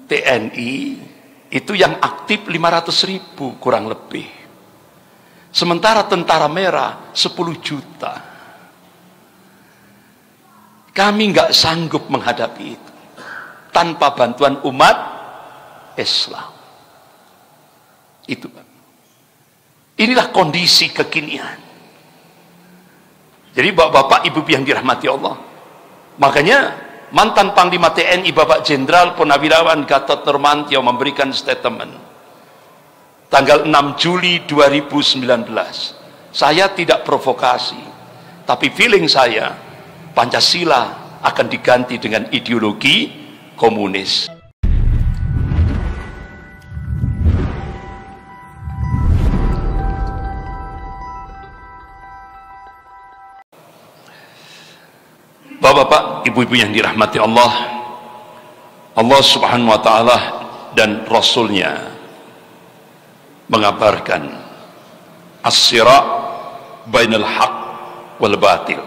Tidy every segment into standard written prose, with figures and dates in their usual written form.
TNI itu yang aktif 500.000 kurang lebih. Sementara tentara merah 10 juta. Kami nggak sanggup menghadapi itu tanpa bantuan umat Islam. Itu, Pak. Inilah kondisi kekinian. Jadi bapak-bapak, ibu yang dirahmati Allah. Makanya mantan Panglima TNI Bapak Jenderal Purnawirawan Gatot Nurmantio memberikan statement tanggal 6 Juli 2019. Saya tidak provokasi, tapi feeling saya Pancasila akan diganti dengan ideologi komunis. Bapak-bapak, ibu-ibu yang dirahmati Allah, Allah Subhanahu wa Ta'ala dan Rasulnya mengabarkan as-sira' bainal haq wal batil.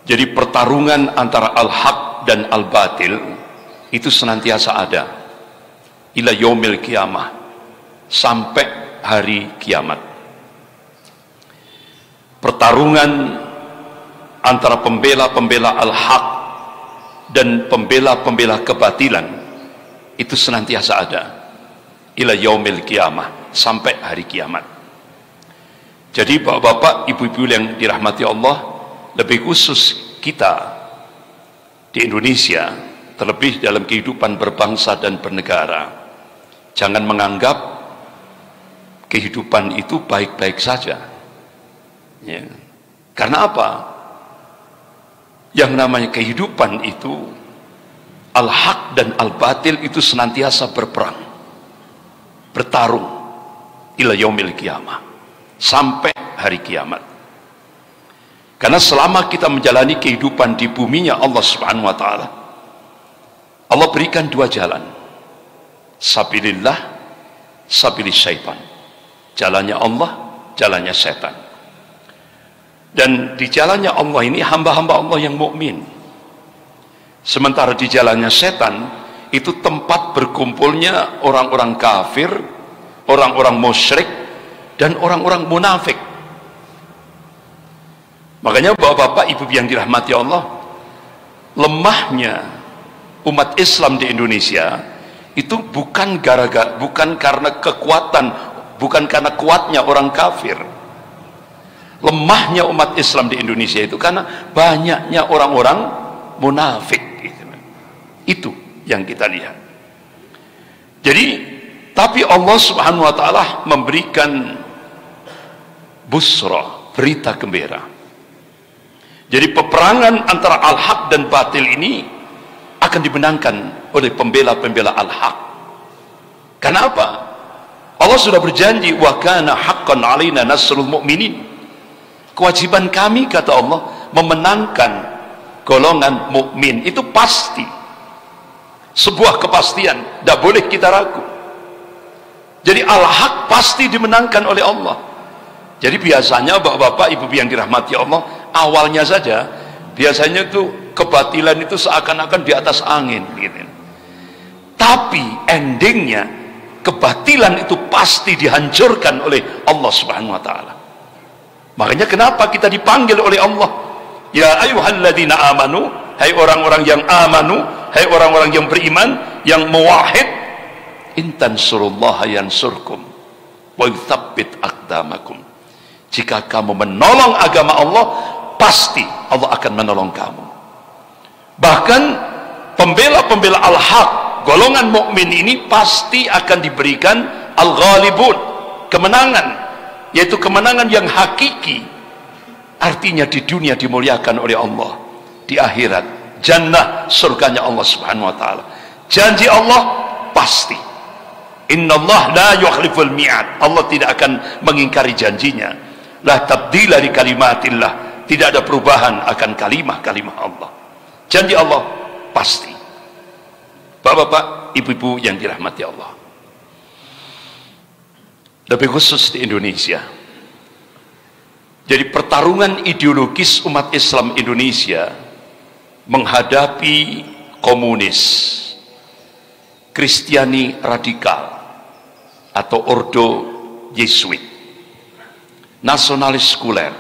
Jadi pertarungan antara al-haq dan al-batil itu senantiasa ada ila yaumil qiyamah, sampai hari kiamat. Pertarungan antara pembela-pembela al-haq dan pembela-pembela kebatilan itu senantiasa ada ila yaumil qiyamah, sampai hari kiamat. Jadi bapak-bapak, ibu-ibu yang dirahmati Allah, lebih khusus kita di Indonesia, terlebih dalam kehidupan berbangsa dan bernegara, jangan menganggap kehidupan itu baik-baik saja ya. Karena apa? Yang namanya kehidupan itu, al-haq dan al-batil itu senantiasa berperang, bertarung ila yaumil qiyamah, sampai hari kiamat. Karena selama kita menjalani kehidupan di buminya Allah Subhanahu wa Ta'ala, Allah berikan dua jalan, sabilillah, sabilis syaitan. Jalannya Allah, jalannya setan. Dan di jalannya Allah ini hamba-hamba Allah yang mukmin. Sementara di jalannya setan itu tempat berkumpulnya orang-orang kafir, orang-orang musyrik, dan orang-orang munafik. Makanya bapak-bapak, ibu yang dirahmati Allah, lemahnya umat Islam di Indonesia itu bukan karena kekuatan, bukan karena kuatnya orang kafir. Lemahnya umat Islam di Indonesia itu karena banyaknya orang-orang munafik. Itu yang kita lihat. Jadi, tapi Allah Subhanahu wa Ta'ala memberikan busra, berita gembira. Jadi peperangan antara al-haq dan batil ini akan dimenangkan oleh pembela-pembela al-haq. Kenapa? Allah sudah berjanji, wa kana haqqan 'alaina nasrul mu'minin. Kewajiban kami, kata Allah, memenangkan golongan mukmin. Itu pasti, sebuah kepastian, tidak boleh kita ragu. Jadi al-haq pasti dimenangkan oleh Allah. Jadi biasanya bapak-bapak, ibu yang dirahmati Allah, awalnya saja biasanya itu kebatilan itu seakan-akan di atas angin gitu. Tapi endingnya kebatilan itu pasti dihancurkan oleh Allah Subhanahu wa Ta'ala. Makanya kenapa kita dipanggil oleh Allah, ya ayyuhalladzina amanu, hai orang-orang yang amanu, hai orang-orang yang beriman, yang muwahhid, in tansurullaha yansurkum wa yutsabbit aqdamakum. Jika kamu menolong agama Allah, pasti Allah akan menolong kamu. Bahkan pembela-pembela al-haq, golongan mukmin ini pasti akan diberikan al-ghalibun, kemenangan, yaitu kemenangan yang hakiki. Artinya di dunia dimuliakan oleh Allah, di akhirat jannah, surganya Allah Subhanahu wa Ta'ala. Janji Allah pasti. Innallaha la yukhliful mi'ad. Allah tidak akan mengingkari janjinya. La tabdila li kalimatillah. Tidak ada perubahan akan kalimah-kalimah Allah. Janji Allah pasti. Bapak-bapak, ibu-ibu yang dirahmati Allah, lebih khusus di Indonesia. Jadi pertarungan ideologis umat Islam Indonesia menghadapi komunis Kristiani radikal atau ordo Yesuit, nasionalis sekuler.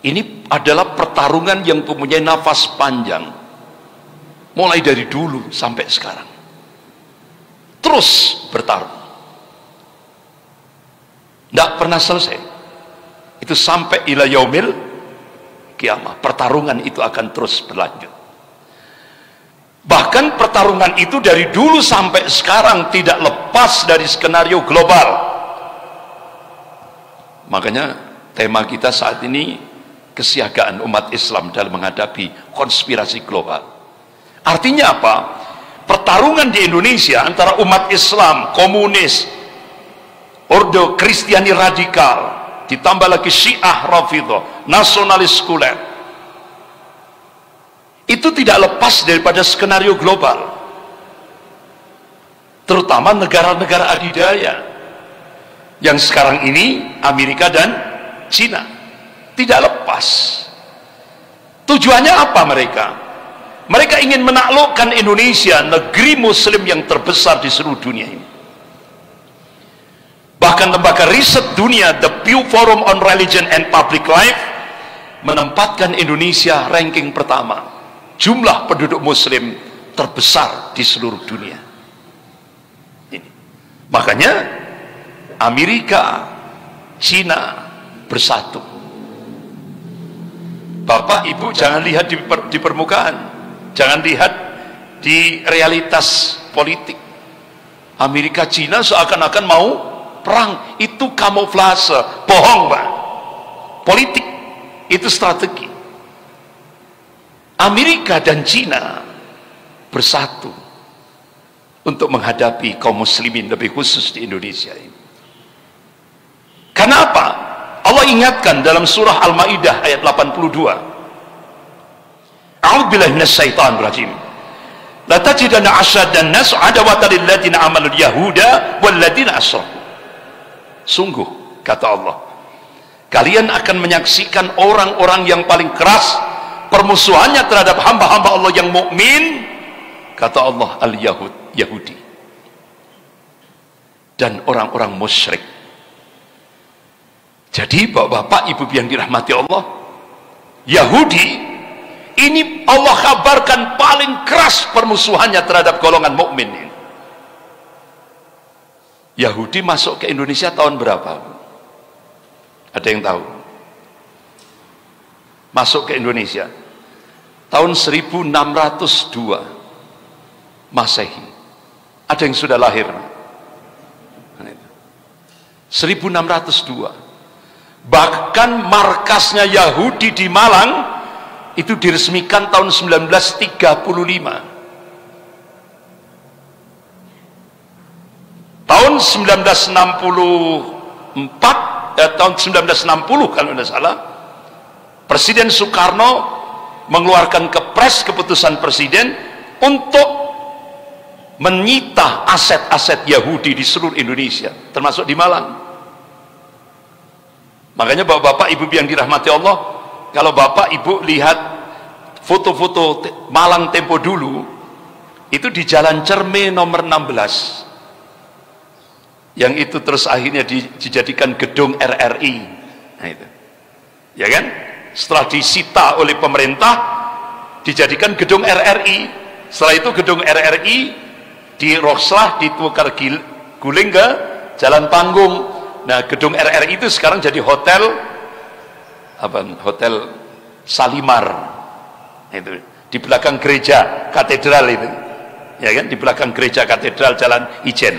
Ini adalah pertarungan yang mempunyai nafas panjang, mulai dari dulu sampai sekarang, terus bertarung, tidak pernah selesai. Itu sampai ila yaumil kiamah, pertarungan itu akan terus berlanjut. Bahkan pertarungan itu dari dulu sampai sekarang tidak lepas dari skenario global. Makanya tema kita saat ini kesiagaan umat Islam dalam menghadapi konspirasi global. Artinya apa? Pertarungan di Indonesia antara umat Islam, komunis, ordo Kristiani radikal, ditambah lagi Syiah Rafidhah, nasionalis sekuler, itu tidak lepas daripada skenario global, terutama negara-negara adidaya yang sekarang ini Amerika dan Cina. Tidak lepas. Tujuannya apa mereka? Mereka ingin menaklukkan Indonesia, negeri muslim yang terbesar di seluruh dunia ini. Bahkan lembaga riset dunia, The Pew Forum on Religion and Public Life, menempatkan Indonesia ranking pertama jumlah penduduk muslim terbesar di seluruh dunia ini. Makanya Amerika, Cina bersatu. Bapak Ibu jangan lihat di permukaan, jangan lihat di realitas politik. Amerika, Cina seakan-akan mau perang, itu kamuflase, bohong Pak. Politik itu strategi. Amerika dan Cina bersatu untuk menghadapi kaum muslimin, lebih khusus di Indonesia ini. Kenapa? Allah ingatkan dalam surah Al-Maidah ayat 82. A'udzubillahi minasyaitonir rajim. La tajidanna asyaddan nas 'adawatan lil ladzina amanu yahuda wal ladzina asyraku. Sungguh kata Allah, kalian akan menyaksikan orang-orang yang paling keras permusuhannya terhadap hamba-hamba Allah yang mukmin, kata Allah, Yahudi dan orang-orang musyrik. Jadi bapak-bapak, ibu yang dirahmati Allah, Yahudi ini Allah kabarkan paling keras permusuhannya terhadap golongan mukmin ini. Yahudi masuk ke Indonesia tahun berapa? Ada yang tahu? Masuk ke Indonesia tahun 1602 Masehi. Ada yang sudah lahir? 1602. Bahkan markasnya Yahudi di Malang itu diresmikan tahun 1935. Tahun 1964, tahun 1960 kalau tidak salah, Presiden Soekarno mengeluarkan kepres, keputusan presiden untuk menyita aset-aset Yahudi di seluruh Indonesia, termasuk di Malang. Makanya bapak-bapak, ibu yang dirahmati Allah, kalau bapak ibu lihat foto-foto Malang tempo dulu, itu di Jalan Cerme nomor 16, yang itu terus akhirnya dijadikan gedung RRI. Nah itu, ya kan? Setelah disita oleh pemerintah, dijadikan gedung RRI. Setelah itu gedung RRI di Roslah ditukar guling ke Jalan Panggung. Nah, gedung RRI itu sekarang jadi hotel Hotel Salimar. Itu di belakang gereja katedral itu. Ya kan? Di belakang gereja katedral Jalan Ijen.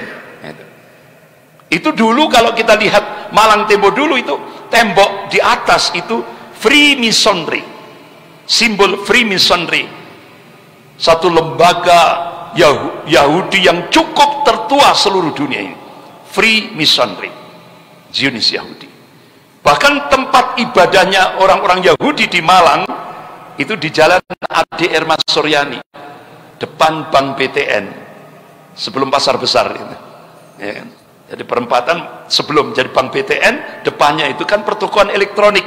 Itu dulu kalau kita lihat Malang tempo dulu, itu tembok di atas itu Freemasonry, simbol Freemasonry, satu lembaga Yahudi yang cukup tertua seluruh dunia ini. Freemasonry, Zionis Yahudi. Bahkan tempat ibadahnya orang-orang Yahudi di Malang itu di Jalan ADR Mas Suryani, depan Bank BTN, sebelum pasar besar itu. Ya kan? Jadi perempatan sebelum jadi Bank BTN, depannya itu kan pertukaran elektronik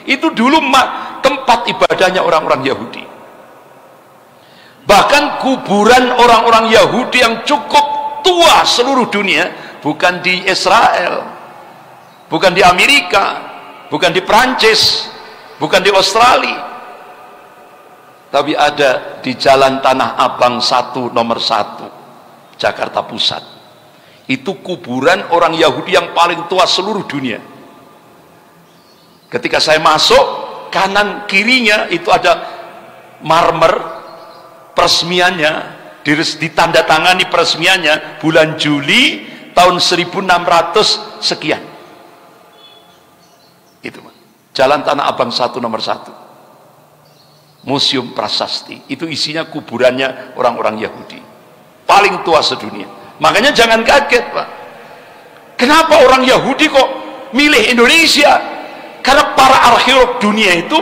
itu dulu tempat ibadahnya orang-orang Yahudi. Bahkan kuburan orang-orang Yahudi yang cukup tua seluruh dunia bukan di Israel, bukan di Amerika, bukan di Prancis, bukan di Australia, tapi ada di Jalan Tanah Abang 1 nomor 1 Jakarta Pusat. Itu kuburan orang Yahudi yang paling tua seluruh dunia. Ketika saya masuk, kanan kirinya itu ada marmer peresmiannya, ditandatangani peresmiannya bulan Juli tahun 1600 sekian. Itu Jalan Tanah Abang 1 nomor 1 Museum Prasasti. Itu isinya kuburannya orang-orang Yahudi paling tua sedunia. Makanya jangan kaget, Pak, kenapa orang Yahudi kok milih Indonesia. Karena para arkeolog dunia itu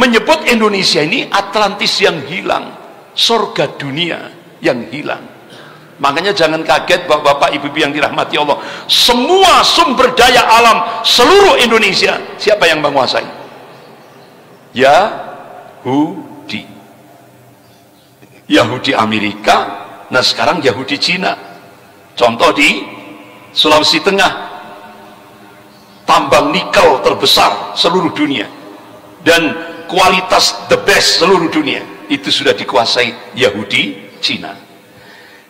menyebut Indonesia ini Atlantis yang hilang, surga dunia yang hilang. Makanya jangan kaget Bapak Ibu yang dirahmati Allah, semua sumber daya alam seluruh Indonesia siapa yang menguasai? Yahudi. Yahudi Amerika, nah sekarang Yahudi Cina. Contoh di Sulawesi Tengah, tambang nikel terbesar seluruh dunia dan kualitas the best seluruh dunia itu sudah dikuasai Yahudi Cina.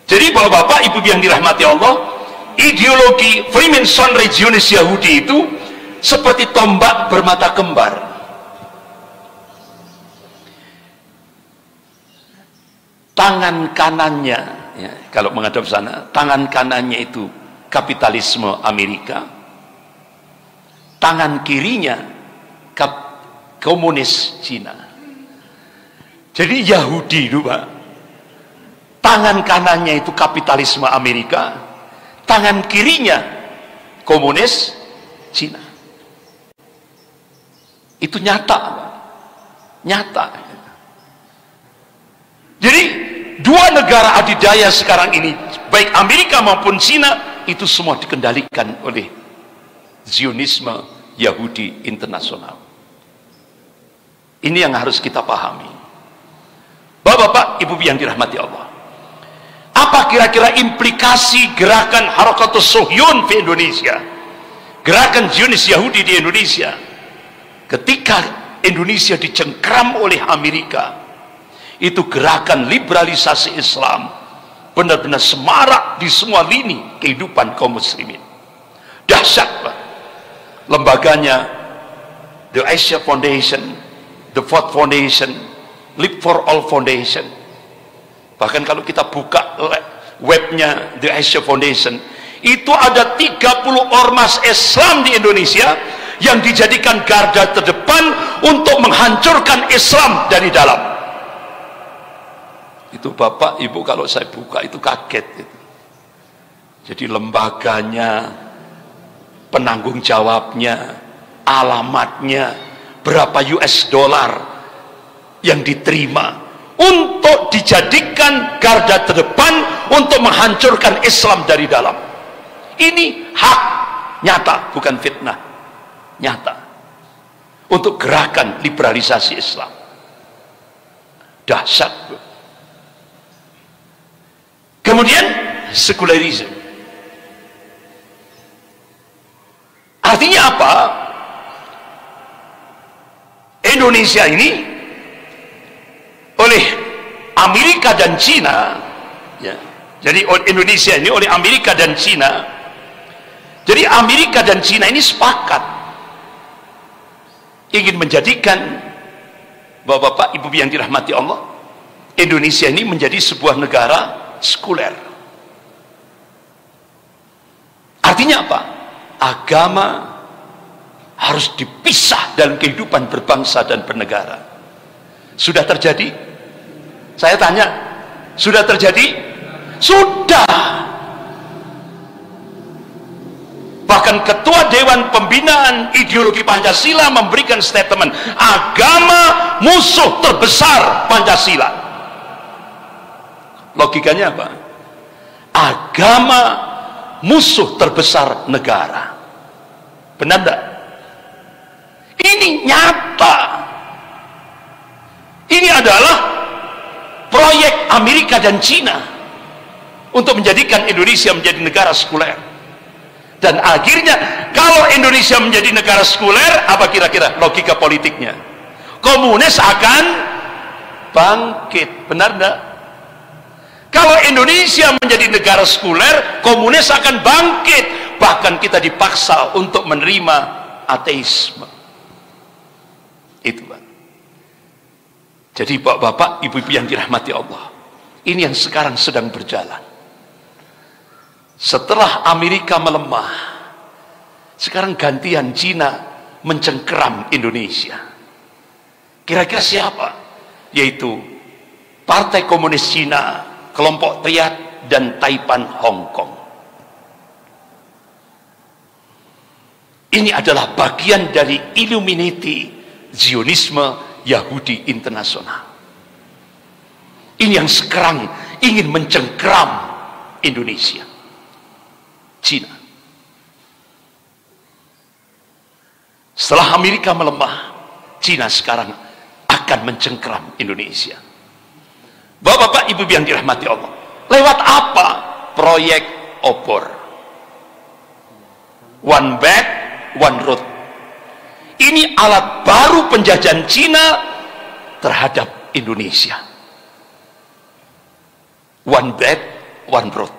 Jadi Bapak Ibu yang dirahmati Allah, ideologi Freemason regionis Yahudi itu seperti tombak bermata kembar. Tangan kanannya, ya, kalau menghadap sana, tangan kanannya itu kapitalisme Amerika, tangan kirinya komunis Cina. Jadi Yahudi itu, Pak, tangan kanannya itu kapitalisme Amerika, tangan kirinya komunis Cina. Itu nyata, Pak. Nyata. Jadi dua negara adidaya sekarang ini, baik Amerika maupun Cina, itu semua dikendalikan oleh Zionisme Yahudi internasional. Ini yang harus kita pahami. Bapak Ibu yang dirahmati Allah, apa kira-kira implikasi gerakan Harakatus Suhyun di Indonesia, gerakan Zionis Yahudi di Indonesia, ketika Indonesia dicengkram oleh Amerika? Itu gerakan liberalisasi Islam benar-benar semarak di semua lini kehidupan kaum muslimin. Dahsyat, Pak. Lembaganya The Asia Foundation, The Ford Foundation, Live for All Foundation. Bahkan kalau kita buka webnya The Asia Foundation, itu ada 30 ormas Islam di Indonesia yang dijadikan garda terdepan untuk menghancurkan Islam dari dalam. Itu Bapak Ibu kalau saya buka itu kaget gitu. Jadi lembaganya, penanggung jawabnya, alamatnya, berapa US dollar yang diterima untuk dijadikan garda terdepan untuk menghancurkan Islam dari dalam. Ini hak nyata, bukan fitnah, nyata, untuk gerakan liberalisasi Islam. Dahsyat. Kemudian sekularisme, artinya apa? Indonesia ini oleh Amerika dan Cina, ya, jadi Indonesia ini oleh Amerika dan Cina, jadi Amerika dan Cina ini sepakat ingin menjadikan Bapak Ibu yang dirahmati Allah, Indonesia ini menjadi sebuah negara sekuler. Artinya apa? Agama harus dipisah dalam kehidupan berbangsa dan bernegara. Sudah terjadi? Saya tanya, sudah terjadi? Sudah. Bahkan Ketua Dewan Pembinaan Ideologi Pancasila memberikan statement, agama musuh terbesar Pancasila. Logikanya apa? Agama musuh terbesar negara. Benar enggak? Ini nyata. Ini adalah proyek Amerika dan Cina untuk menjadikan Indonesia menjadi negara sekuler. Dan akhirnya kalau Indonesia menjadi negara sekuler, apa kira-kira logika politiknya? Komunis akan bangkit, benar enggak? Kalau Indonesia menjadi negara sekuler, komunis akan bangkit. Bahkan kita dipaksa untuk menerima ateisme. Itu, Pak. Jadi bapak-bapak, ibu-ibu yang dirahmati Allah, ini yang sekarang sedang berjalan. Setelah Amerika melemah, sekarang gantian Cina mencengkeram Indonesia. Kira-kira siapa? Yaitu Partai Komunis Cina, kelompok Riyadh dan Taipan Hong Kong. Ini adalah bagian dari Illuminati Zionisme Yahudi internasional. Ini yang sekarang ingin mencengkeram Indonesia. Cina. Setelah Amerika melemah, Cina sekarang akan mencengkeram Indonesia. Bapak-bapak, ibu yang dirahmati Allah, lewat apa? Proyek obor. One bag, one road. Ini alat baru penjajahan Cina terhadap Indonesia. One bag, one road.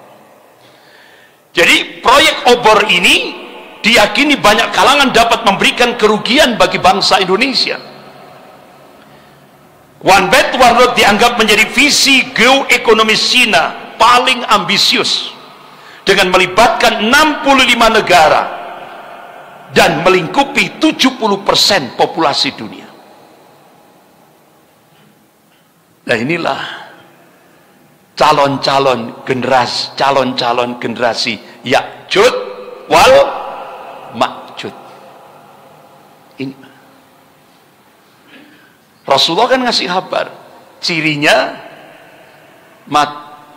Jadi proyek obor ini diyakini banyak kalangan dapat memberikan kerugian bagi bangsa Indonesia. One Belt One Road dianggap menjadi visi geoekonomis Cina paling ambisius dengan melibatkan 65 negara dan melingkupi 70% populasi dunia. Nah, inilah calon-calon generasi Ya'jud wal Ma'jud. Ini Rasulullah kan ngasih kabar, cirinya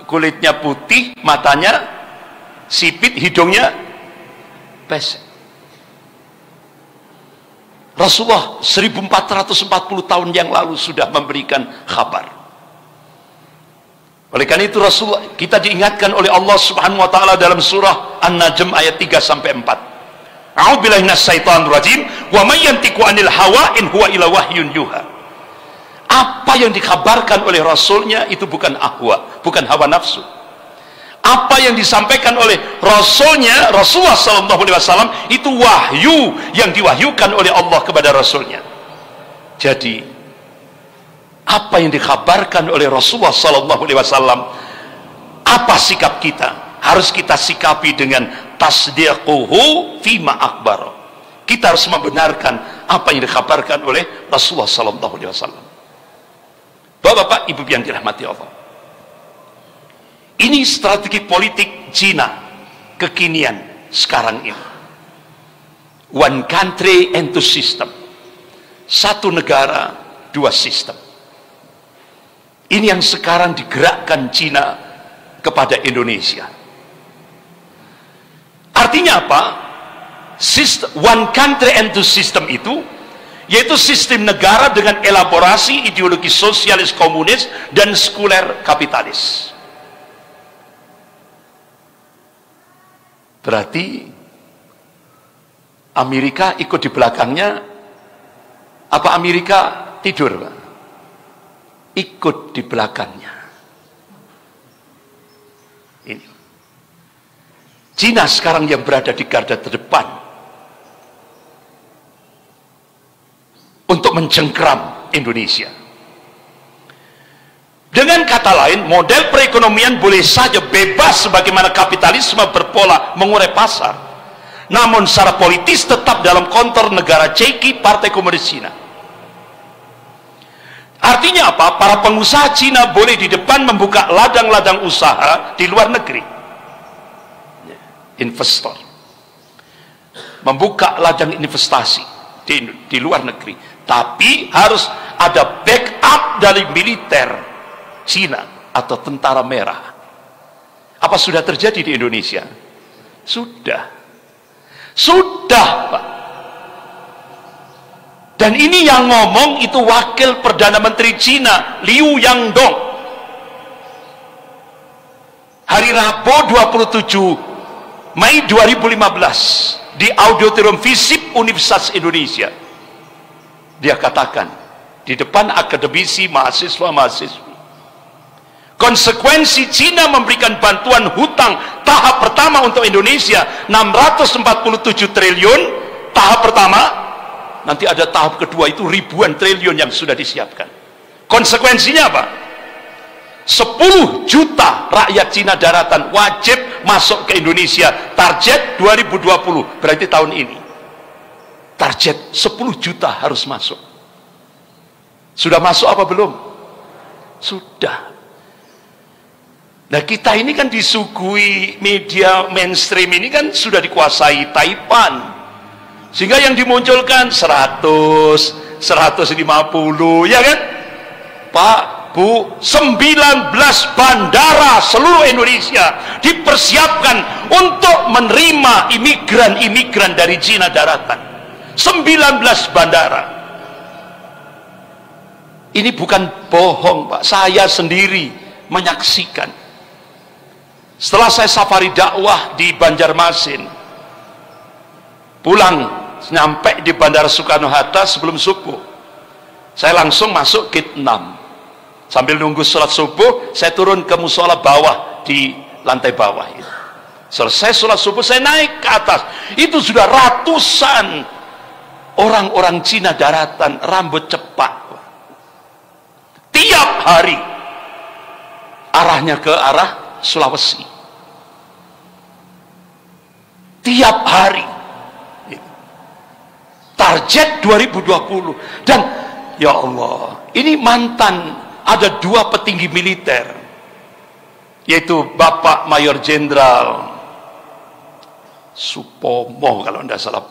kulitnya putih, matanya sipit, hidungnya pesek. Rasulullah 1440 tahun yang lalu sudah memberikan kabar. Oleh karena itu Rasulullah, kita diingatkan oleh Allah Subhanahu wa taala dalam surah An-Najm ayat 3 sampai 4. A'udzubillahi minasyaitonir rajim, wa may yantiqu 'anil hawa in huwa illa wahyun yuha. Apa yang dikabarkan oleh Rasulnya itu bukan ahwa, bukan hawa nafsu. Apa yang disampaikan oleh Rasulnya, Rasulullah SAW, itu wahyu yang diwahyukan oleh Allah kepada Rasulnya. Jadi apa yang dikabarkan oleh Rasulullah SAW, apa sikap kita? Harus kita sikapi dengan tasdiquhu fima akhbar. Kita harus membenarkan apa yang dikabarkan oleh Rasulullah SAW. Bapak-bapak, ibu yang dirahmati Allah, ini strategi politik Cina kekinian sekarang ini. One country and two system. Satu negara, dua sistem. Ini yang sekarang digerakkan Cina kepada Indonesia. Artinya apa? One country and two system itu yaitu sistem negara dengan elaborasi ideologi sosialis komunis dan sekuler kapitalis. Berarti Amerika ikut di belakangnya, apa Amerika tidur, Pak? Ikut di belakangnya. Ini Cina sekarang yang berada di garda terdepan untuk mencengkeram Indonesia. Dengan kata lain, model perekonomian boleh saja bebas sebagaimana kapitalisme berpola mengurai pasar, namun secara politis tetap dalam kontrol negara Ceki, Partai Komunis Cina. Artinya apa? Para pengusaha Cina boleh di depan membuka ladang-ladang usaha di luar negeri. Investor membuka ladang investasi di luar negeri, tapi harus ada backup dari militer Cina atau tentara merah. Apa sudah terjadi di Indonesia? Sudah, Pak. Dan ini yang ngomong itu wakil Perdana Menteri Cina, Liu Yangdong. hari Rabu 27 Mei 2015 di Auditorium FISIP Universitas Indonesia. Dia katakan di depan akademisi, mahasiswa-mahasiswi, konsekuensi Cina memberikan bantuan hutang tahap pertama untuk Indonesia 647 triliun tahap pertama, nanti ada tahap kedua itu ribuan triliun yang sudah disiapkan. Konsekuensinya apa? 10 juta rakyat Cina daratan wajib masuk ke Indonesia. Target 2020, berarti tahun ini. Target 10 juta harus masuk. Sudah masuk apa belum? Sudah. Nah, kita ini kan disuguhi media mainstream ini kan sudah dikuasai Taipan. Sehingga yang dimunculkan 100, 150, ya kan? Pak, Bu, 19 bandara seluruh Indonesia dipersiapkan untuk menerima imigran-imigran dari Cina daratan. 19 bandara. Ini bukan bohong, Pak. Saya sendiri menyaksikan. Setelah saya safari dakwah di Banjarmasin, pulang nyampe di Bandara Soekarno-Hatta sebelum subuh, saya langsung masuk gate 6. Sambil nunggu sholat subuh, saya turun ke musola bawah di lantai bawah itu. Selesai sholat subuh, saya naik ke atas. Itu sudah ratusan orang-orang Cina daratan, rambut cepak. Tiap hari arahnya ke arah Sulawesi. Tiap hari. Target 2020. Dan ya Allah, ini mantan, ada 2 petinggi militer, yaitu Bapak Mayor Jenderal Supomo kalau tidak salah,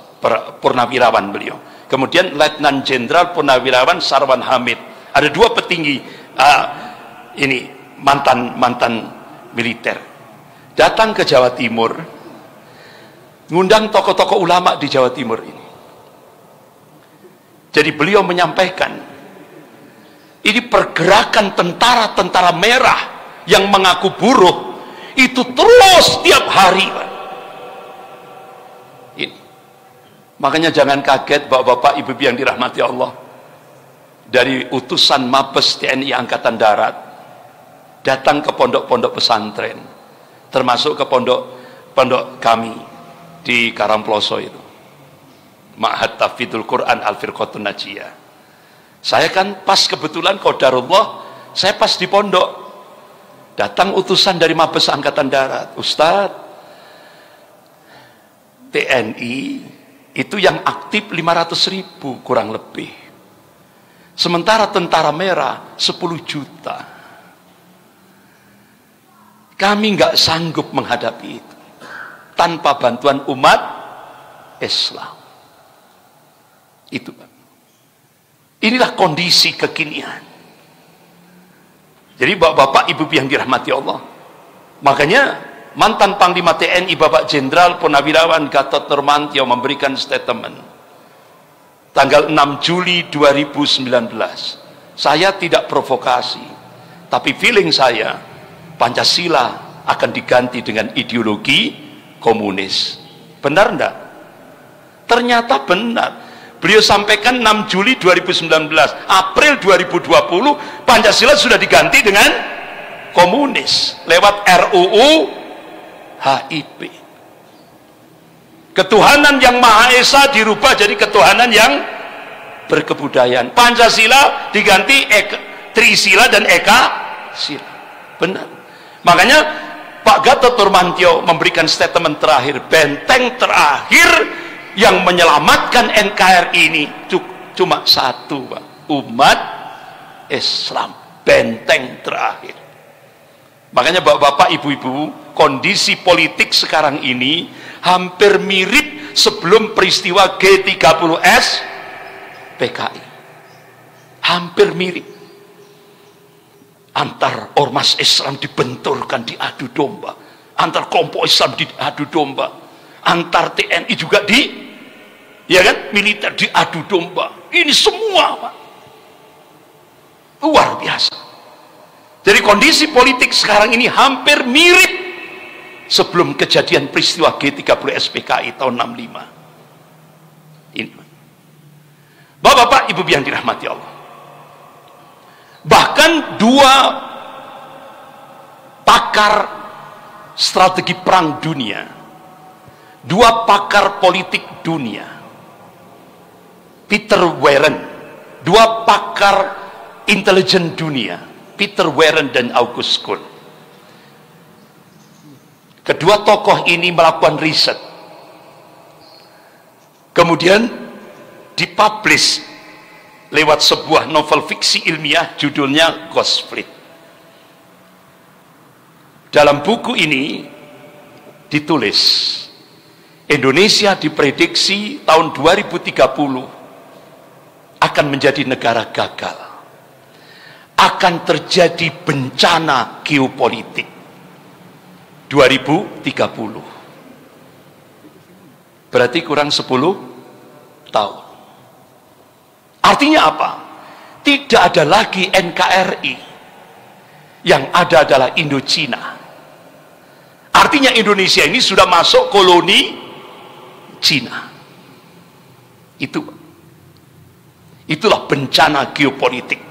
purnawirawan beliau, kemudian Letnan Jenderal Purnawirawan Sarwan Hamid. Ada 2 petinggi ini mantan militer datang ke Jawa Timur, ngundang tokoh-tokoh ulama di Jawa Timur ini. Jadi beliau menyampaikan, ini pergerakan tentara-tentara merah yang mengaku buruh itu terus tiap hari, Pak. Ini. Makanya jangan kaget Bapak-bapak, Ibu-ibu yang dirahmati Allah. Dari utusan Mabes TNI Angkatan Darat datang ke pondok-pondok pesantren, termasuk ke pondok kami di Karangploso itu, Ma'had Tahfidzul Quran Al-Firqatun Najiyah. Saya kan pas kebetulan qadarullah, saya pas di pondok, datang utusan dari Mabes Angkatan Darat. Ustadz, TNI itu yang aktif 500.000 kurang lebih, sementara tentara merah 10 juta. Kami nggak sanggup menghadapi itu tanpa bantuan umat Islam. Itu, Pak. Inilah kondisi kekinian. Jadi bapak-bapak, ibu yang dirahmati Allah, makanya mantan Panglima TNI Bapak Jenderal Purnawirawan Gatot Nurmantio memberikan statement tanggal 6 Juli 2019. Saya tidak provokasi, tapi feeling saya Pancasila akan diganti dengan ideologi komunis. Benar enggak? Ternyata benar. Beliau sampaikan 6 Juli 2019, April 2020 Pancasila sudah diganti dengan komunis lewat RUU HIP. Ketuhanan yang Maha Esa dirubah jadi ketuhanan yang berkebudayaan. Pancasila diganti Trisila dan Eka Sila. Benar. Makanya Pak Gatot Nurmantio memberikan statement terakhir, benteng terakhir yang menyelamatkan NKRI ini cuma satu, Pak. Umat Islam, benteng terakhir. Makanya bapak-bapak, ibu-ibu, kondisi politik sekarang ini hampir mirip sebelum peristiwa G30S PKI. Hampir mirip. Antar ormas Islam dibenturkan, diadu domba. Antar kelompok Islam diadu domba. Antar TNI juga ya kan, militer diadu domba. Ini semua, Pak, luar biasa. Jadi kondisi politik sekarang ini hampir mirip sebelum kejadian peristiwa G30 SPKI tahun 65. Ini. Bapak-bapak, ibu yang dirahmati Allah. Bahkan dua pakar strategi perang dunia, dua pakar politik dunia, Peter Warren, dua pakar intelijen dunia, Peter Warren dan August Kuhn. Kedua tokoh ini melakukan riset, kemudian dipublish lewat sebuah novel fiksi ilmiah judulnya Ghost Fleet. Dalam buku ini ditulis, Indonesia diprediksi tahun 2030 akan menjadi negara gagal, akan terjadi bencana geopolitik 2030. Berarti kurang 10 tahun. Artinya apa? Tidak ada lagi NKRI, yang ada adalah Indochina. Artinya Indonesia ini sudah masuk koloni Cina. Itulah bencana geopolitik.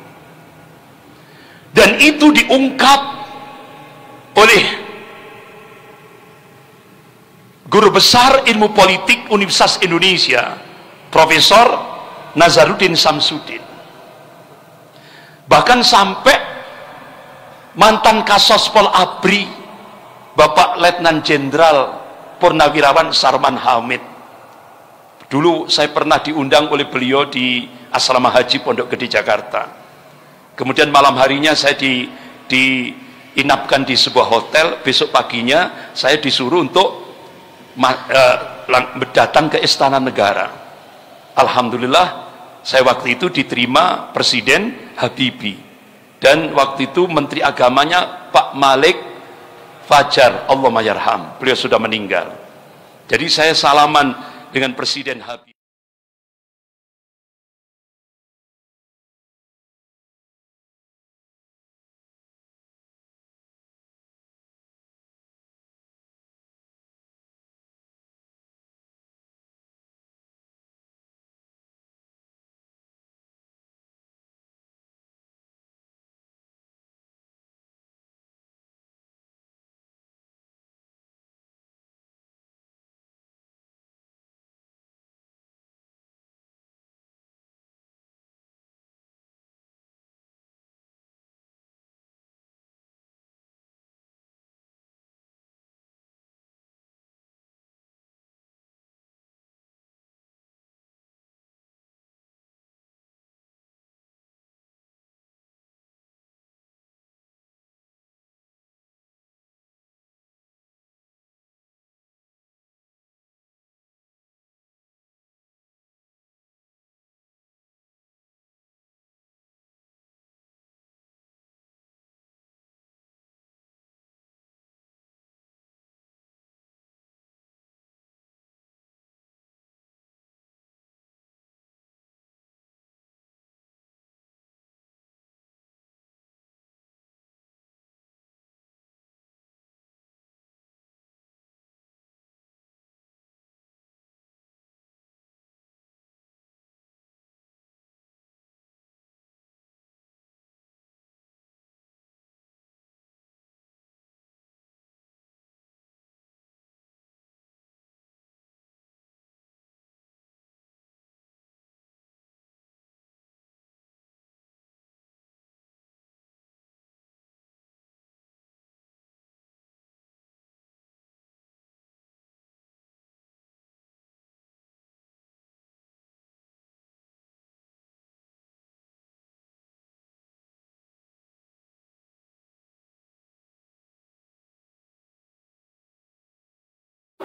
Dan itu diungkap oleh guru besar ilmu politik Universitas Indonesia, Profesor Nazaruddin Samsudin. Bahkan sampai mantan Kasospol ABRI Bapak Letnan Jenderal Purnawirawan Sarman Hamid, dulu saya pernah diundang oleh beliau di Asrama Haji Pondok Gede Jakarta. Kemudian malam harinya saya diinapkan di sebuah hotel. Besok paginya saya disuruh untuk datang ke Istana Negara. Alhamdulillah, saya waktu itu diterima Presiden Habibie, dan waktu itu Menteri Agamanya Pak Malik Fajar, Allahumma yarham, beliau sudah meninggal. Jadi saya salaman dengan Presiden Habibie.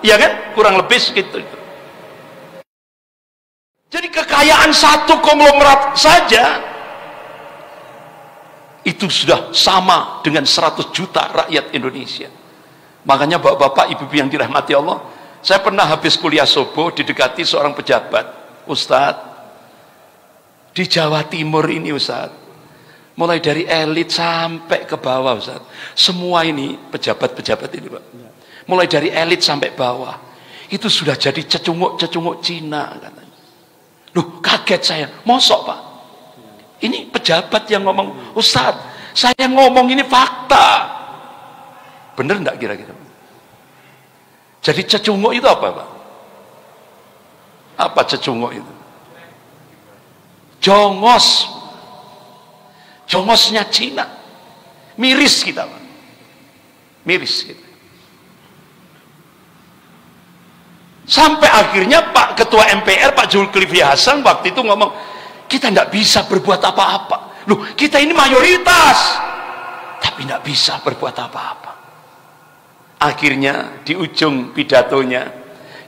Ya kan? Kurang lebih segitu. Jadi kekayaan satu konglomerat saja itu sudah sama dengan 100 juta rakyat Indonesia. Makanya bapak-bapak, ibu-ibu yang dirahmati Allah, saya pernah habis kuliah subuh didekati seorang pejabat. Ustadz, di Jawa Timur ini Ustadz, mulai dari elit sampai ke bawah Ustadz, semua ini pejabat-pejabat ini Pak, mulai dari elit sampai bawah, itu sudah jadi cecunguk-cecunguk Cina katanya. Loh, kaget saya. Mosok Pak? Ini pejabat yang ngomong, Ustadz, saya ngomong ini fakta. Bener enggak kira-kira? Jadi cecunguk itu apa Pak? Apa cecunguk itu? Jongos. Jongosnya Cina. Miris kita Pak. Miris kita. Sampai akhirnya Pak Ketua MPR, Pak Zulkifli Hasan waktu itu ngomong, kita tidak bisa berbuat apa-apa. Loh, kita ini mayoritas, tapi tidak bisa berbuat apa-apa. Akhirnya di ujung pidatonya,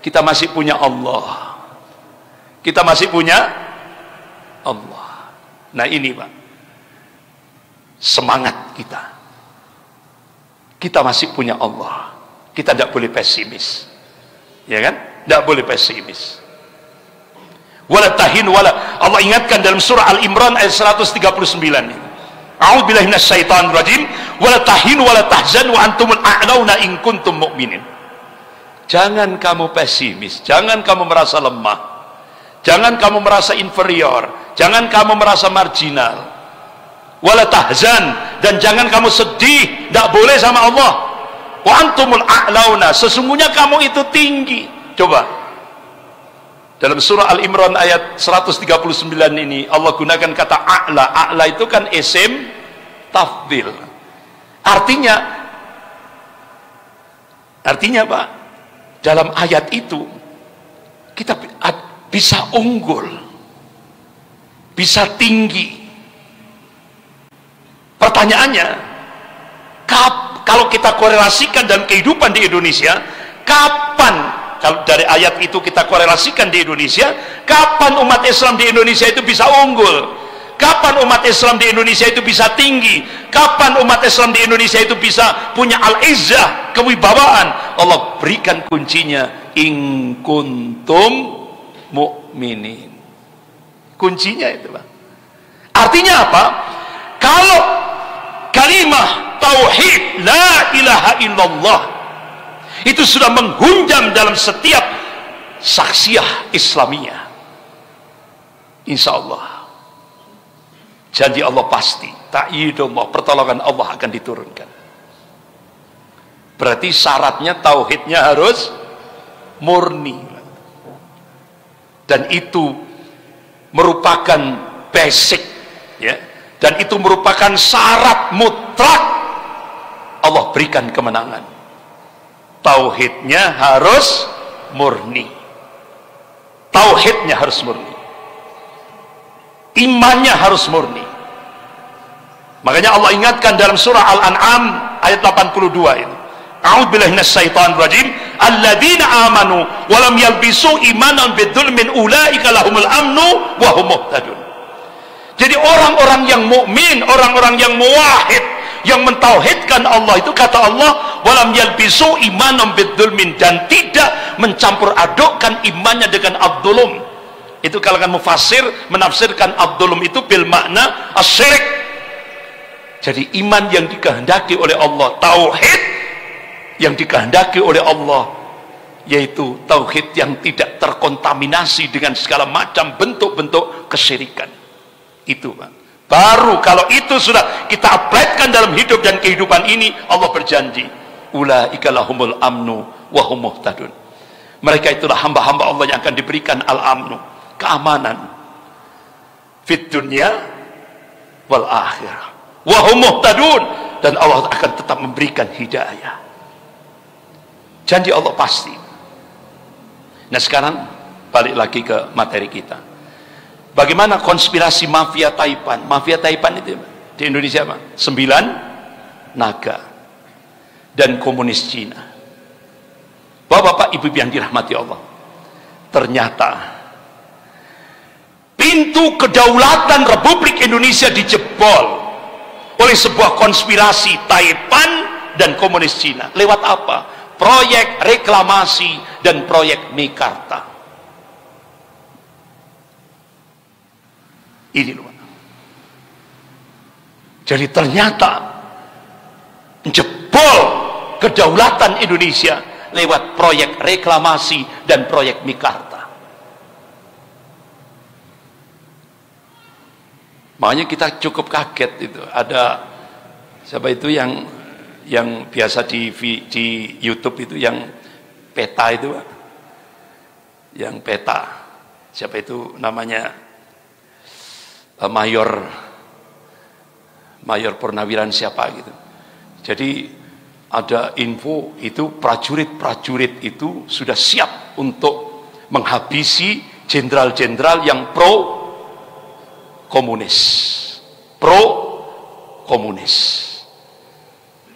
kita masih punya Allah. Kita masih punya Allah. Nah ini Pak, semangat kita. Kita masih punya Allah. Kita tidak boleh pesimis. Ya kan? Tidak boleh pesimis. Wala tahin wala, Allah ingatkan dalam surah Al-Imran ayat 139 ini. A'udzubillahi minasyaitonir rajim. Wala tahin wala tahzan wa antumul a'launa in kuntum mu'minin. Jangan kamu pesimis, jangan kamu merasa lemah, jangan kamu merasa inferior, jangan kamu merasa marginal. Wala tahzan, dan jangan kamu sedih, tidak boleh sama Allah. Wa antumul a'launa, sesungguhnya kamu itu tinggi. Coba dalam surah Al-Imran ayat 139 ini Allah gunakan kata a'la. A'la itu kan isim tafdhil. Artinya Pak, dalam ayat itu kita bisa unggul, bisa tinggi. Pertanyaannya, kalau kita korelasikan dalam kehidupan di Indonesia, kapan, kalau dari ayat itu kita korelasikan di Indonesia, kapan umat Islam di Indonesia itu bisa unggul? Kapan umat Islam di Indonesia itu bisa tinggi? Kapan umat Islam di Indonesia itu bisa punya al-izzah, kewibawaan? Allah berikan kuncinya, in kuntum mu'minin. Kuncinya itu Pak. Artinya apa? Kalau kalimah tauhid la ilaha illallah itu sudah menghunjam dalam setiap saksiyah Islamiyah, insya Allah janji Allah pasti, ta'yidullah, pertolongan Allah akan diturunkan. Berarti syaratnya tauhidnya harus murni, dan itu merupakan basic, ya, dan itu merupakan syarat mutlak Allah berikan kemenangan. Tauhidnya harus murni, tauhidnya harus murni, imannya harus murni. Makanya Allah ingatkan dalam surah Al-An'am ayat 82 ini, a'udzubillahi minasyaitonir rajim, alladzina amanu wa lam yalbisu imanan bidzulmin ulaika lahumul amnu wa hum muhtadun. Jadi orang-orang yang mukmin, orang-orang yang muwahhid, yang mentauhidkan Allah itu, kata Allah, walam yalbisu imanan bidzulmin, dan tidak mencampur adukkan imannya dengan ad-dzulum. Itu kalangan mufassir menafsirkan ad-dzulum itu bil makna asyirik. Jadi iman yang dikehendaki oleh Allah, tauhid yang dikehendaki oleh Allah, yaitu tauhid yang tidak terkontaminasi dengan segala macam bentuk-bentuk kesyirikan. Itu Pak. Baru kalau itu sudah kita aplikasikan dalam hidup dan kehidupan ini, Allah berjanji, ulaika lahumul amnu wa hum muhtadun. Mereka itulah hamba-hamba Allah yang akan diberikan al-amnu, keamanan fid dunya wal akhirah, wa hum muhtadun, dan Allah akan tetap memberikan hidayah. Janji Allah pasti. Nah sekarang balik lagi ke materi kita. Bagaimana konspirasi mafia Taipan? Mafia Taipan itu di Indonesia Pak, 9 naga dan komunis Cina. Bapak-bapak, ibu-ibu yang dirahmati Allah, ternyata pintu kedaulatan Republik Indonesia dijebol oleh sebuah konspirasi Taipan dan komunis Cina. Lewat apa? Proyek reklamasi dan proyek Mekarta. Ini loh. Jadi ternyata jebol kedaulatan Indonesia lewat proyek reklamasi dan proyek Mekarta. Makanya kita cukup kaget itu. Ada siapa itu yang biasa di YouTube itu yang peta itu, yang peta, siapa itu namanya, Mayor Purnawiran siapa gitu. Jadi ada info itu prajurit itu sudah siap untuk menghabisi jenderal-jenderal yang pro komunis.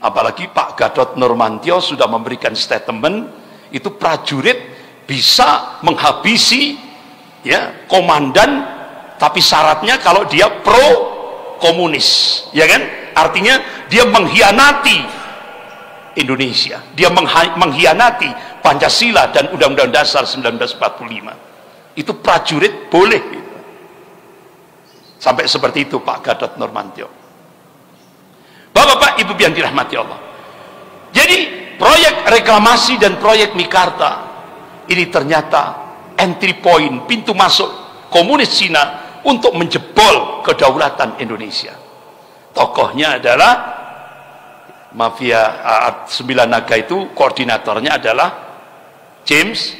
Apalagi Pak Gatot Nurmantio sudah memberikan statement, itu prajurit bisa menghabisi ya komandan, tapi syaratnya kalau dia pro komunis, ya kan? Artinya dia mengkhianati Indonesia, dia mengkhianati Pancasila dan Undang-Undang Dasar 1945. Itu prajurit boleh. Sampai seperti itu Pak Gatot Nurmantio. Bapak-bapak, Ibu yang dirahmati Allah. Jadi proyek reklamasi dan proyek Mekarta ini ternyata entry point, pintu masuk komunis Cina untuk menjebol kedaulatan Indonesia. Tokohnya adalah mafia Sembilan Naga, itu koordinatornya adalah James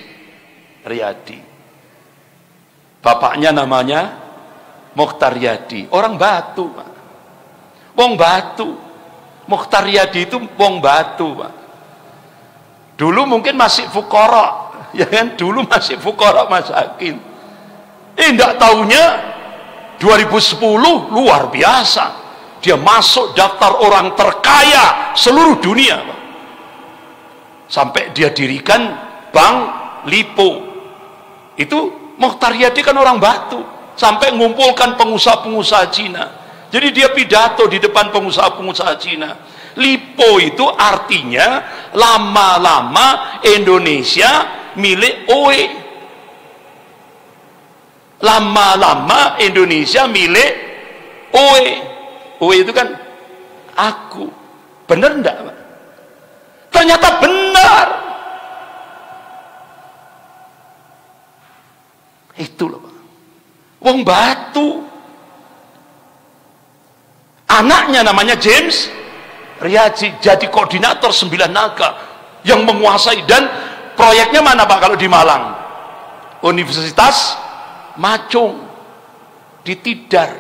Riyadi. Bapaknya namanya Mokhtar Riyadi, orang Batu, Pak. Wong Batu. Mokhtar Riyadi itu wong Batu, Pak. Dulu mungkin masih fukara, ya kan? Dulu masih fukara masakin. Enggak taunya 2010 luar biasa. Dia masuk daftar orang terkaya seluruh dunia, Pak. Sampai dia dirikan Bank Lipo. Itu Mokhtar Riyadi kan orang Batu. Sampai mengumpulkan pengusaha-pengusaha Cina. Jadi dia pidato di depan pengusaha-pengusaha Cina. Lipo itu artinya lama-lama Indonesia milik OE. Lama-lama Indonesia milik OE. OE itu kan aku. Benar enggak, Pak? Ternyata benar. Itu loh, Pak. Wong Batu. Anaknya namanya James Riyadi, jadi koordinator Sembilan Naga yang menguasai. Dan proyeknya mana, Pak, kalau di Malang? Universitas Macung di Tidar.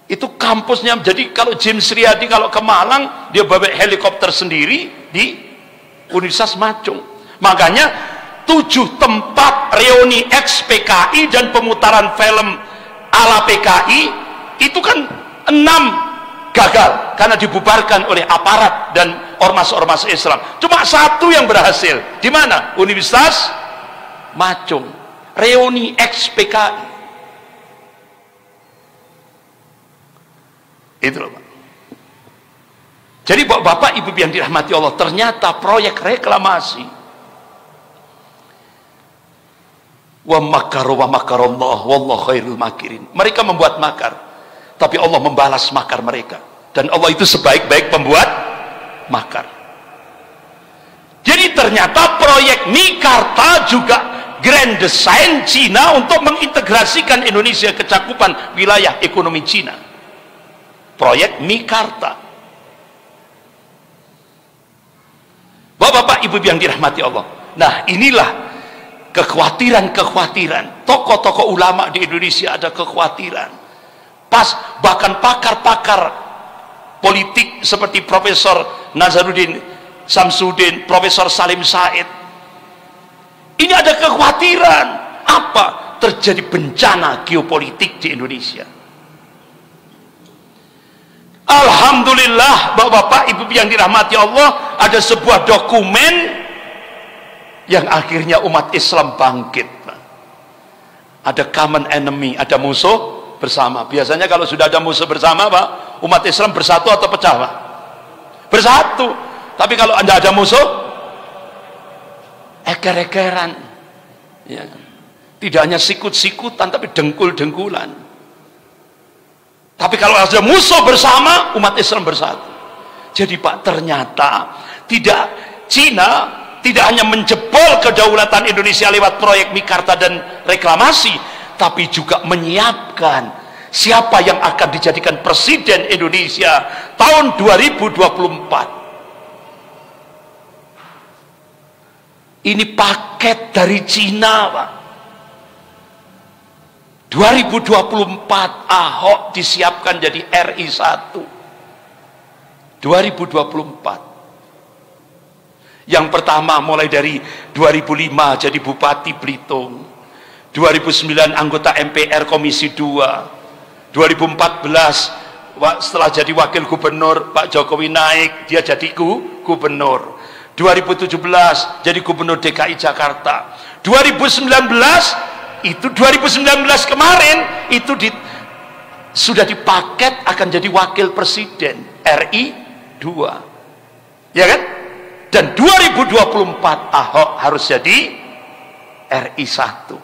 Itu kampusnya. Jadi kalau James Riyadi kalau ke Malang, dia bawa helikopter sendiri di Universitas Macung. Makanya 7 tempat reuni ex PKI dan pemutaran film ala PKI itu kan 6 gagal karena dibubarkan oleh aparat dan ormas-ormas Islam. Cuma 1 yang berhasil. Di mana? Universitas Macung, reuni ex PKI. Itu loh, Pak. Jadi Bapak Ibu yang dirahmati Allah, ternyata proyek reklamasi wa makaru wa makarallah wallahu khairul makirin. Mereka membuat makar, tapi Allah membalas makar mereka, dan Allah itu sebaik-baik pembuat makar. Jadi ternyata proyek Mekarta juga grand design Cina untuk mengintegrasikan Indonesia ke cakupan wilayah ekonomi Cina. Proyek Mekarta. Bapak-bapak, Ibu yang dirahmati Allah. Nah, inilah kekhawatiran. Tokoh-tokoh ulama di Indonesia ada kekhawatiran. Bahkan pakar-pakar politik seperti Profesor Nazaruddin Samsudin, Profesor Salim Said. Ini ada kekhawatiran. Apa? Terjadi bencana geopolitik di Indonesia. Alhamdulillah, Bapak-bapak, Ibu yang dirahmati Allah, ada sebuah dokumen yang akhirnya umat Islam bangkit. Ada common enemy, ada musuh bersama. Biasanya kalau sudah ada musuh bersama, Pak, umat Islam bersatu atau pecah, Pak? Bersatu. Tapi kalau Anda ada musuh, eker-ekeran. Ya. Tidak hanya sikut-sikutan, tapi dengkul-dengkulan. Tapi kalau ada musuh bersama, umat Islam bersatu. Jadi Pak, ternyata Tidak, Cina tidak hanya menjebol kedaulatan Indonesia lewat proyek Mikarta dan reklamasi, tapi juga menyiapkan siapa yang akan dijadikan presiden Indonesia tahun 2024. Ini paket dari Cina, Pak. 2024 Ahok disiapkan jadi RI 1. 2024. Yang pertama mulai dari 2005 jadi Bupati Belitung. 2009 anggota MPR Komisi 2. 2014 setelah jadi wakil gubernur, Pak Jokowi naik, dia jadi gubernur. 2017 jadi gubernur DKI Jakarta. 2019 kemarin itu sudah dipaket akan jadi wakil presiden RI 2, ya kan? Dan 2024 Ahok harus jadi RI 1.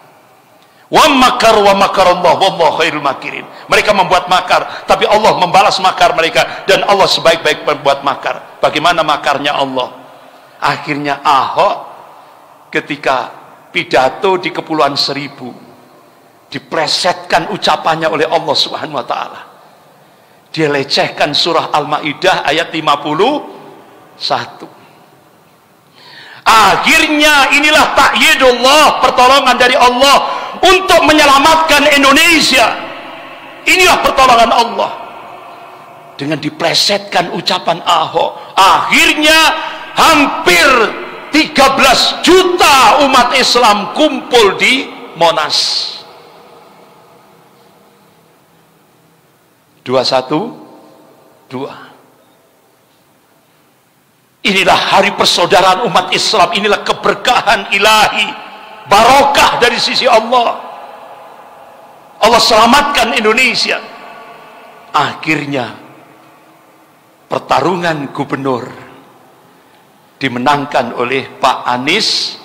Wa makar wa makarallah wallahu khairul makirin. Mereka membuat makar, tapi Allah membalas makar mereka, dan Allah sebaik-baik pembuat makar. Bagaimana makarnya Allah? Akhirnya Ahok ketika pidato di Kepulauan Seribu diplesetkan ucapannya oleh Allah Subhanahu wa taala. Dia lecehkan surah Al-Maidah ayat 51. Akhirnya inilah ta'yidullah, pertolongan dari Allah untuk menyelamatkan Indonesia. Inilah pertolongan Allah. Dengan diplesetkan ucapan Ahok, akhirnya hampir 13 juta umat Islam kumpul di Monas. 212. Inilah hari persaudaraan umat Islam, inilah keberkahan ilahi, barokah dari sisi Allah. Allah selamatkan Indonesia. Akhirnya pertarungan gubernur dimenangkan oleh Pak Anies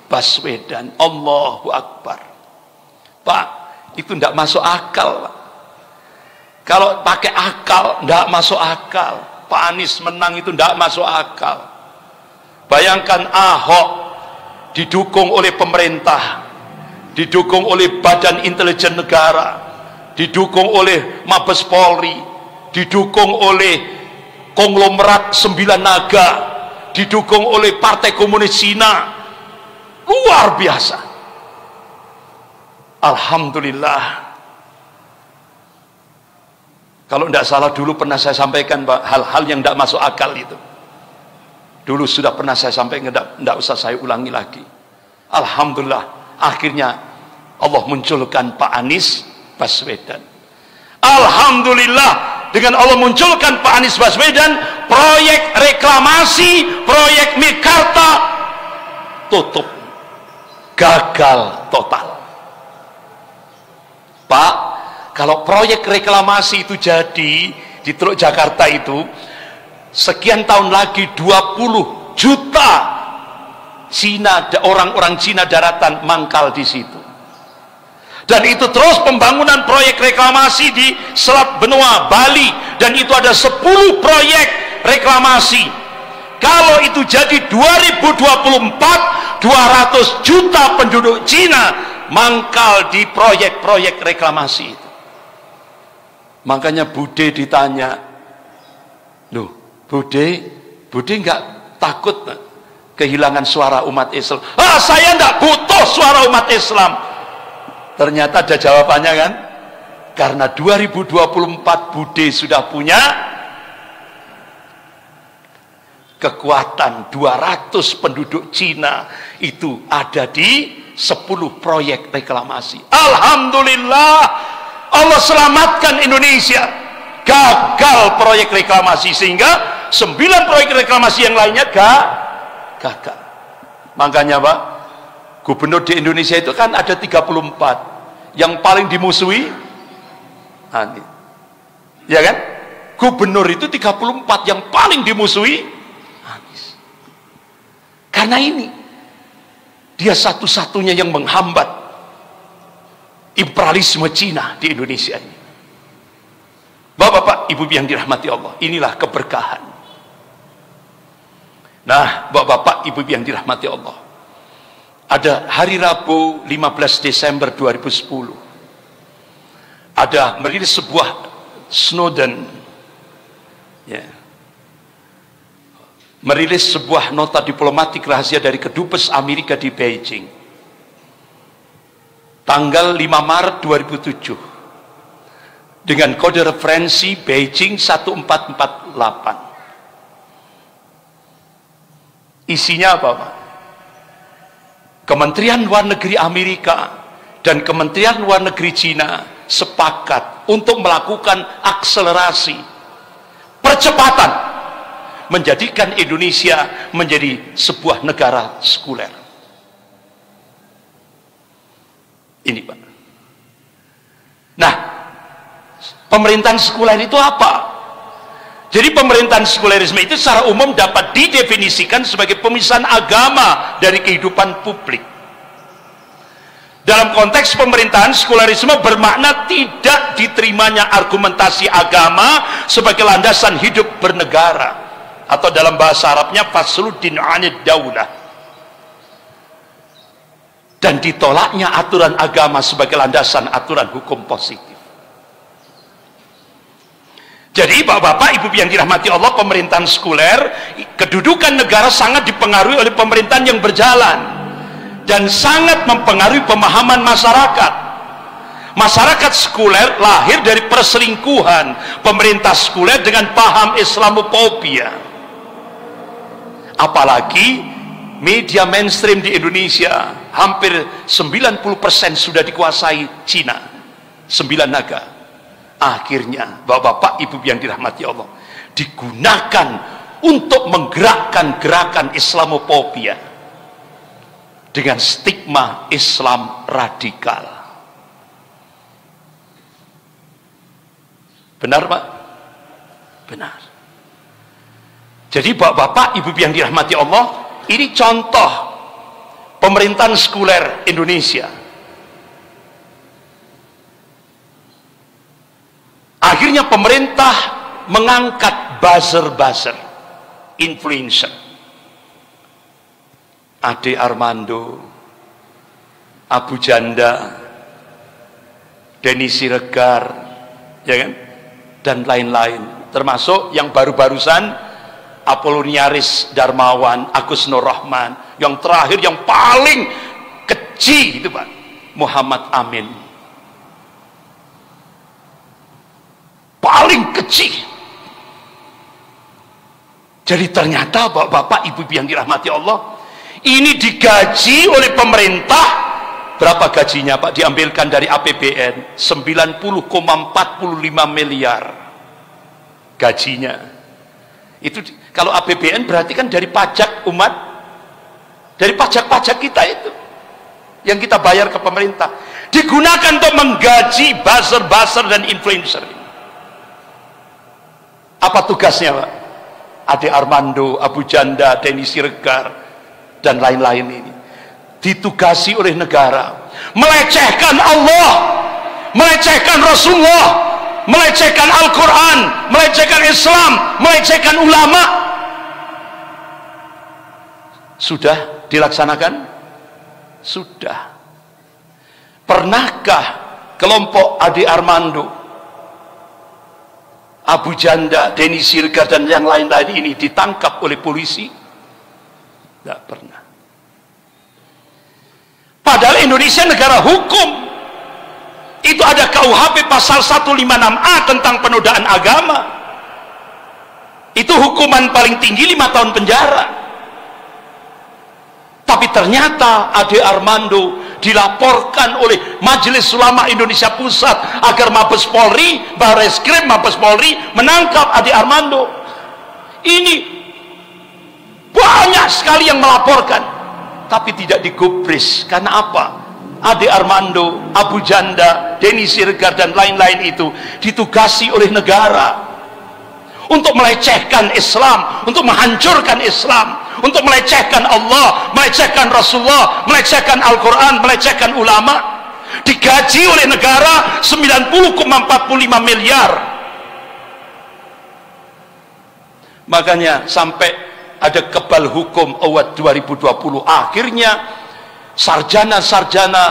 Baswedan. Allahu Akbar. Pak, itu tidak masuk akal, Pak. Kalau pakai akal tidak masuk akal. Pak Anies menang itu tidak masuk akal. Bayangkan Ahok didukung oleh pemerintah, didukung oleh Badan Intelijen Negara, didukung oleh Mabes Polri, didukung oleh konglomerat 9 naga, didukung oleh Partai Komunis Cina. Luar biasa. Alhamdulillah. Kalau tidak salah dulu pernah saya sampaikan, Pak, hal-hal yang tidak masuk akal itu dulu sudah pernah saya sampaikan, tidak usah saya ulangi lagi. Alhamdulillah akhirnya Allah munculkan Pak Anies Baswedan. Alhamdulillah dengan Allah munculkan Pak Anies Baswedan, proyek reklamasi, proyek Mekarta tutup, gagal total. Pak, kalau proyek reklamasi itu jadi di Teluk Jakarta itu, sekian tahun lagi 20 juta Cina, orang-orang Cina daratan mangkal di situ. Dan itu terus pembangunan proyek reklamasi di Selat Benua, Bali, dan itu ada 10 proyek reklamasi. Kalau itu jadi 2024, 200 juta penduduk Cina mangkal di proyek-proyek reklamasi itu. Makanya Bude ditanya, loh Bude nggak takut kehilangan suara umat Islam? Ah, saya nggak butuh suara umat Islam. Ternyata ada jawabannya kan? Karena 2024 Bude sudah punya kekuatan 200 penduduk Cina itu ada di 10 proyek reklamasi. Alhamdulillah Allah selamatkan Indonesia. Gagal proyek reklamasi sehingga 9 proyek reklamasi yang lainnya gagal. Makanya Pak, gubernur di Indonesia itu kan ada 34. Yang paling dimusuhi Anies. Ya kan? Gubernur itu 34 yang paling dimusuhi Anies. Karena ini dia satu-satunya yang menghambat imperialisme Cina di Indonesia ini. Bapak-bapak, ibu yang dirahmati Allah, inilah keberkahan. Nah, Bapak-bapak, Ibu-ibu yang dirahmati Allah, ada hari Rabu 15 Desember 2010, ada merilis sebuah Snowden, ya, merilis sebuah nota diplomatik rahasia dari Kedubes Amerika di Beijing tanggal 5 Maret 2007 dengan kode referensi Beijing 1448. Isinya apa, Pak? Kementerian Luar Negeri Amerika dan Kementerian Luar Negeri Cina sepakat untuk melakukan akselerasi percepatan menjadikan Indonesia menjadi sebuah negara sekuler. Ini, Pak. Nah, pemerintahan sekuler itu apa? Jadi pemerintahan sekulerisme itu secara umum dapat didefinisikan sebagai pemisahan agama dari kehidupan publik. Dalam konteks pemerintahan, sekulerisme bermakna tidak diterimanya argumentasi agama sebagai landasan hidup bernegara, atau dalam bahasa Arabnya fasluddin anid daulah, dan ditolaknya aturan agama sebagai landasan aturan hukum positif. Jadi Bapak-bapak, Ibu yang dirahmati Allah, pemerintahan sekuler, kedudukan negara sangat dipengaruhi oleh pemerintahan yang berjalan dan sangat mempengaruhi pemahaman masyarakat. Masyarakat sekuler lahir dari perselingkuhan pemerintah sekuler dengan paham Islamophobia. Apalagi media mainstream di Indonesia hampir 90% sudah dikuasai Cina, 9 naga. Akhirnya Bapak-bapak, Ibu yang dirahmati Allah, digunakan untuk menggerakkan gerakan Islamophobia dengan stigma Islam radikal. Benar, Pak? Benar. Jadi Bapak-bapak, Ibu yang dirahmati Allah, ini contoh pemerintahan sekuler Indonesia. Akhirnya pemerintah mengangkat buzzer-buzzer, influencer. Ade Armando, Abu Janda, Denny Siregar, ya kan? Dan lain-lain. Termasuk yang baru-barusan Apoloniaris Darmawan, Agus Nur Rahman, yang terakhir yang paling keji itu, Pak, Muhammad Amin. Paling kecil. Jadi ternyata Bapak-bapak, Ibu yang dirahmati Allah, ini digaji oleh pemerintah. Berapa gajinya, Pak? Diambilkan dari APBN 90,45 miliar gajinya. Itu kalau APBN berarti kan dari pajak umat, dari pajak-pajak kita itu yang kita bayar ke pemerintah, digunakan untuk menggaji buzzer-buzzer dan influencer. Apa tugasnya, Pak? Ade Armando, Abu Janda, Denny Siregar, dan lain-lain ini ditugasi oleh negara melecehkan Allah, melecehkan Rasulullah, melecehkan Al-Quran, melecehkan Islam, melecehkan ulama. Sudah dilaksanakan? Sudah. Pernahkah kelompok Ade Armando, Abu Janda, Denny Siregar, dan yang lain-lain ini ditangkap oleh polisi? Tidak pernah. Padahal Indonesia negara hukum. Itu ada KUHP pasal 156A tentang penodaan agama. Itu hukuman paling tinggi 5 tahun penjara. Tapi ternyata Ade Armando dilaporkan oleh Majelis Ulama Indonesia Pusat agar Mabes Polri, Barreskrim Mabes Polri menangkap Ade Armando. Ini banyak sekali yang melaporkan, tapi tidak digubris. Karena apa? Ade Armando, Abu Janda, Denny Siregar, dan lain-lain itu ditugasi oleh negara untuk melecehkan Islam, untuk menghancurkan Islam, untuk melecehkan Allah, melecehkan Rasulullah, melecehkan Al-Quran, melecehkan ulama. Digaji oleh negara 90,45 miliar. Makanya sampai ada kebal hukum award 2020. Akhirnya sarjana-sarjana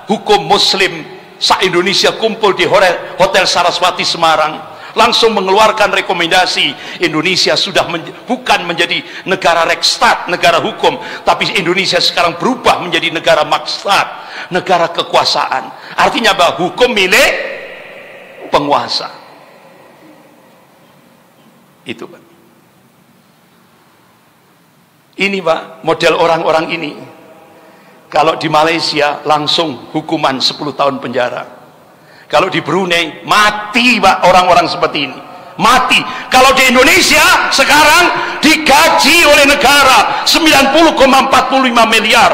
hukum muslim se-Indonesia kumpul di Hotel Saraswati Semarang, langsung mengeluarkan rekomendasi. Indonesia sudah bukan menjadi negara Reksstat, negara hukum, tapi Indonesia sekarang berubah menjadi negara maksat, negara kekuasaan. Artinya bahwa hukum milik penguasa. Itu Pak. Ini Pak, model orang-orang ini. Kalau di Malaysia langsung hukuman 10 tahun penjara. Kalau di Brunei mati Pak, orang-orang seperti ini. Mati. Kalau di Indonesia sekarang digaji oleh negara 90,45 miliar.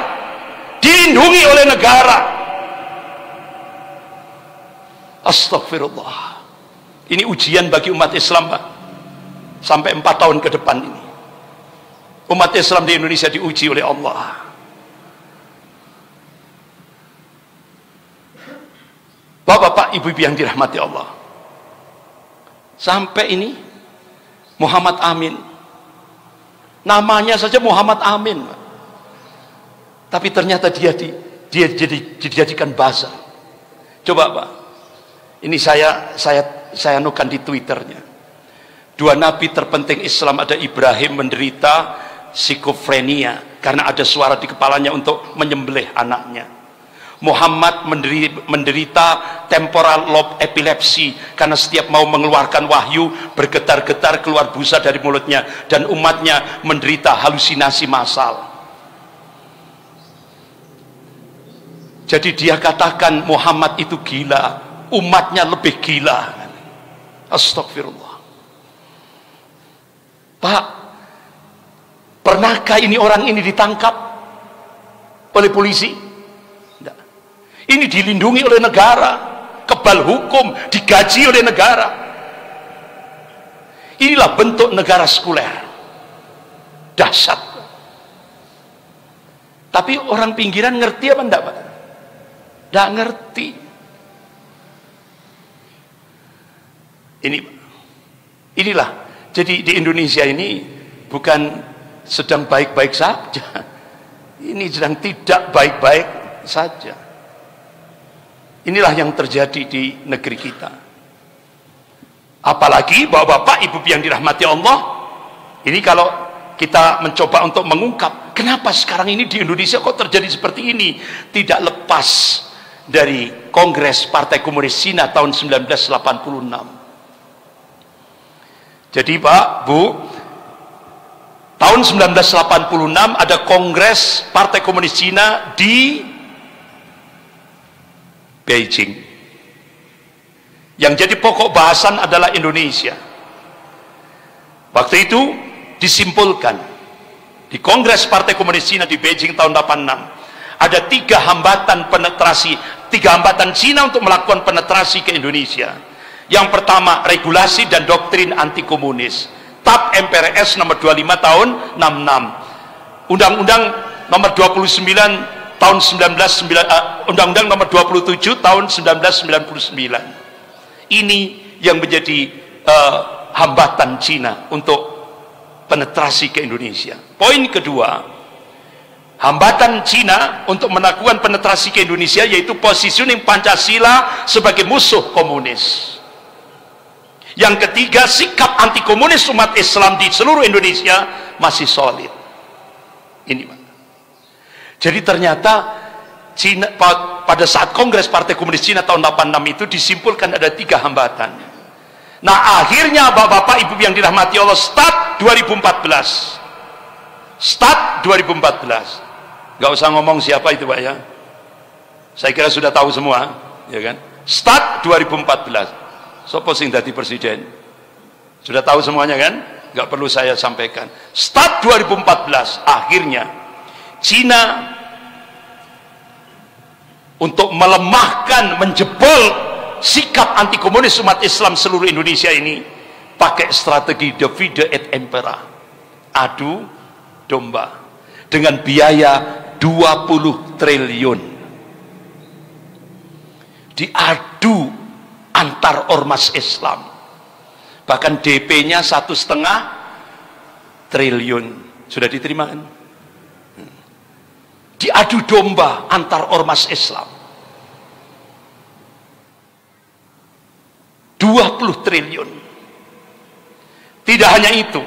Dilindungi oleh negara. Astagfirullah. Ini ujian bagi umat Islam Pak. Sampai 4 tahun ke depan ini. Umat Islam di Indonesia diuji oleh Allah. Bapak-bapak, ibu-ibu yang dirahmati Allah, sampai ini Muhammad Amin, namanya saja Muhammad Amin, tapi ternyata dia dijadikan buzzer. Coba Pak, ini saya anukan di Twitternya. 2 nabi terpenting Islam, ada Ibrahim menderita skizofrenia karena ada suara di kepalanya untuk menyembelih anaknya. Muhammad menderita temporal lobe epilepsi karena setiap mau mengeluarkan wahyu bergetar-getar keluar busa dari mulutnya, dan umatnya menderita halusinasi massal. Jadi dia katakan Muhammad itu gila, umatnya lebih gila. Astagfirullah. Pak, pernahkah orang ini ditangkap oleh polisi? Ini dilindungi oleh negara, kebal hukum, digaji oleh negara. Inilah bentuk negara sekuler. Dahsyat. Tapi orang pinggiran ngerti apa enggak Pak? Enggak ngerti. Inilah. Jadi di Indonesia ini bukan sedang baik-baik saja. Ini sedang tidak baik-baik saja. Inilah yang terjadi di negeri kita. Apalagi bapak-bapak, ibu yang dirahmati Allah, ini kalau kita mencoba untuk mengungkap kenapa sekarang ini di Indonesia kok terjadi seperti ini, tidak lepas dari Kongres Partai Komunis Cina tahun 1986. Jadi Pak, Bu, tahun 1986 ada Kongres Partai Komunis Cina di Beijing. Yang jadi pokok bahasan adalah Indonesia. Waktu itu disimpulkan di Kongres Partai Komunis Cina di Beijing tahun 86 ada 3 hambatan penetrasi, 3 hambatan Cina untuk melakukan penetrasi ke Indonesia. Yang pertama, regulasi dan doktrin anti komunis, TAP MPRS nomor 25 tahun 66, Undang-Undang nomor 29 tahun 1999, Undang-Undang nomor 27 tahun 1999. Ini yang menjadi hambatan Cina untuk penetrasi ke Indonesia. Poin kedua, hambatan Cina untuk melakukan penetrasi ke Indonesia yaitu positioning Pancasila sebagai musuh komunis. Yang ketiga, sikap anti komunis umat Islam di seluruh Indonesia masih solid. Ini Pak. Jadi ternyata Cina, pada saat Kongres Partai Komunis Cina tahun 86 itu disimpulkan ada 3 hambatan. Nah akhirnya bapak-bapak ibu yang dirahmati Allah, start 2014. Start 2014. Gak usah ngomong siapa itu Pak ya. Saya kira sudah tahu semua, ya kan? Start 2014. Sopo sing dadi presiden? Sudah tahu semuanya kan? Gak perlu saya sampaikan. Start 2014 akhirnya Cina untuk melemahkan, menjebol sikap anti komunis umat Islam seluruh Indonesia ini pakai strategi divide et impera, adu domba, dengan biaya 20 triliun diadu antar ormas Islam, bahkan DP-nya 1,5 triliun. Sudah diterima kan? Diadu domba antar ormas Islam. 20 triliun. Tidak hanya itu,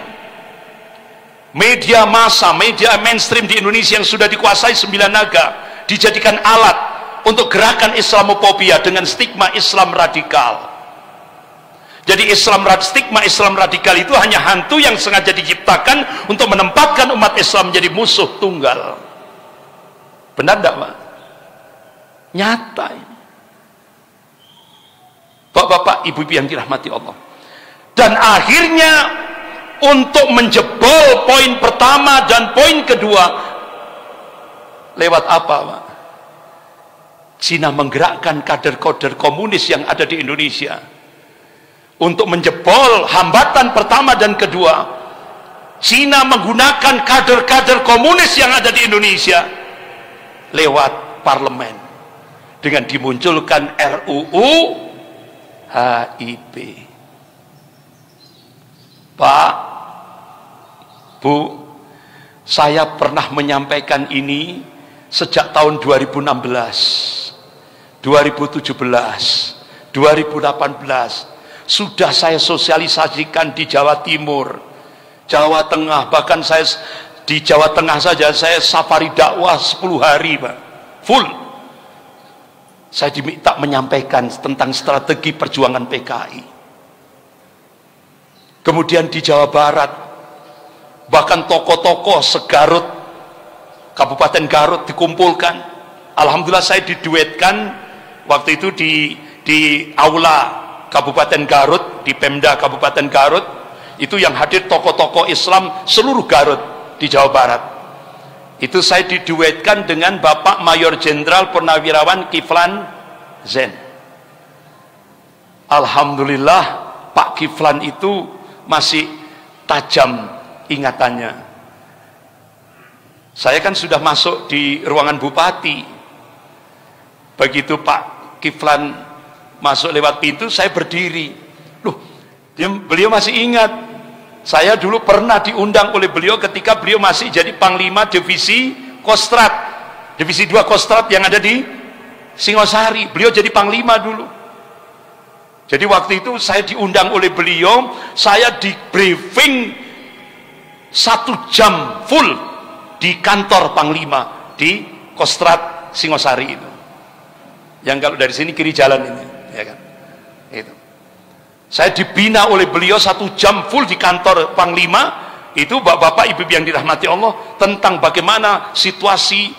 media massa, media mainstream di Indonesia yang sudah dikuasai 9 naga dijadikan alat untuk gerakan Islamofobia dengan stigma Islam radikal. Jadi stigma Islam radikal itu hanya hantu yang sengaja diciptakan untuk menempatkan umat Islam menjadi musuh tunggal. Benar tidak, Pak? Nyata ini. Bapak-bapak, ibu-ibu yang dirahmati Allah. Dan akhirnya untuk menjebol poin pertama dan poin kedua, lewat apa, Pak? Cina menggerakkan kader-kader komunis yang ada di Indonesia untuk menjebol hambatan pertama dan kedua. Cina menggunakan kader-kader komunis yang ada di Indonesia lewat parlemen dengan dimunculkan RUU HIP. Pak, Bu, saya pernah menyampaikan ini sejak tahun 2016, 2017, 2018. Sudah saya sosialisasikan di Jawa Timur, Jawa Tengah, bahkan saya di Jawa Tengah saja saya safari dakwah 10 hari, Pak, full. Saya diminta menyampaikan tentang strategi perjuangan PKI. Kemudian di Jawa Barat, bahkan tokoh-tokoh se-Garut, Kabupaten Garut dikumpulkan. Alhamdulillah saya diduetkan waktu itu di aula Kabupaten Garut, di Pemda Kabupaten Garut. Itu yang hadir tokoh-tokoh Islam seluruh Garut di Jawa Barat. Itu saya diduetkan dengan Bapak Mayor Jenderal Purnawirawan Kiflan Zen. Alhamdulillah Pak Kiflan itu masih tajam ingatannya. Saya kan sudah masuk di ruangan bupati. Begitu Pak Kiflan masuk lewat pintu, saya berdiri. Loh, beliau masih ingat. Saya dulu pernah diundang oleh beliau ketika beliau masih jadi Panglima Divisi Kostrad, Divisi 2 Kostrad yang ada di Singosari. Beliau jadi Panglima dulu. Jadi waktu itu saya diundang oleh beliau, saya di briefing 1 jam full di kantor Panglima di Kostrad Singosari itu. Yang kalau dari sini kiri jalan ini, ya kan? Itu. Saya dibina oleh beliau 1 jam full di kantor Panglima. Itu bapak-bapak, ibu yang dirahmati Allah, tentang bagaimana situasi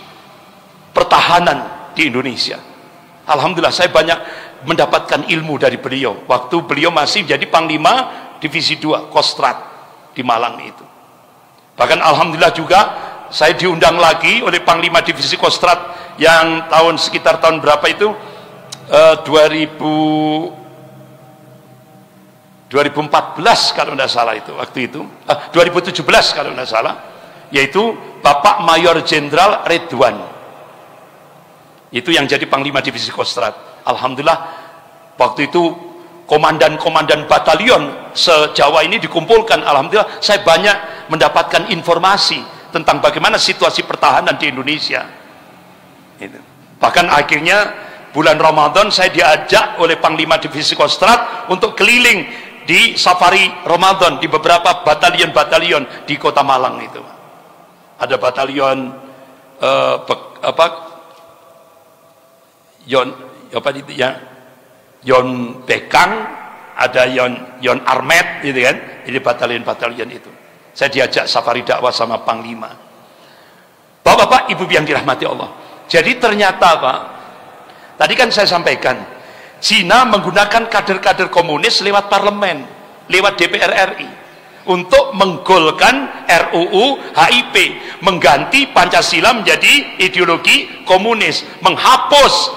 pertahanan di Indonesia. Alhamdulillah saya banyak mendapatkan ilmu dari beliau waktu beliau masih jadi Panglima Divisi 2 Kostrad di Malang itu. Bahkan alhamdulillah juga saya diundang lagi oleh Panglima Divisi Kostrad yang sekitar tahun berapa itu, 2014 kalau tidak salah itu, waktu itu 2017 kalau tidak salah, yaitu Bapak Mayor Jenderal Redwan, itu yang jadi Panglima Divisi Kostrad. Alhamdulillah waktu itu komandan-komandan batalion se-Jawa ini dikumpulkan. Alhamdulillah saya banyak mendapatkan informasi tentang bagaimana situasi pertahanan di Indonesia itu. Bahkan akhirnya bulan Ramadan saya diajak oleh Panglima Divisi Kostrad untuk keliling di safari Ramadan di beberapa batalion-batalion di Kota Malang itu. Ada batalion Yon Bekang, ada Yon Armet gitu kan. Jadi batalion-batalion itu. Saya diajak safari dakwah sama Panglima. Bapak-bapak, ibu yang dirahmati Allah. Jadi ternyata Pak, tadi kan saya sampaikan, Cina menggunakan kader-kader komunis lewat parlemen, lewat DPR RI untuk menggolkan RUU HIP, mengganti Pancasila menjadi ideologi komunis, menghapus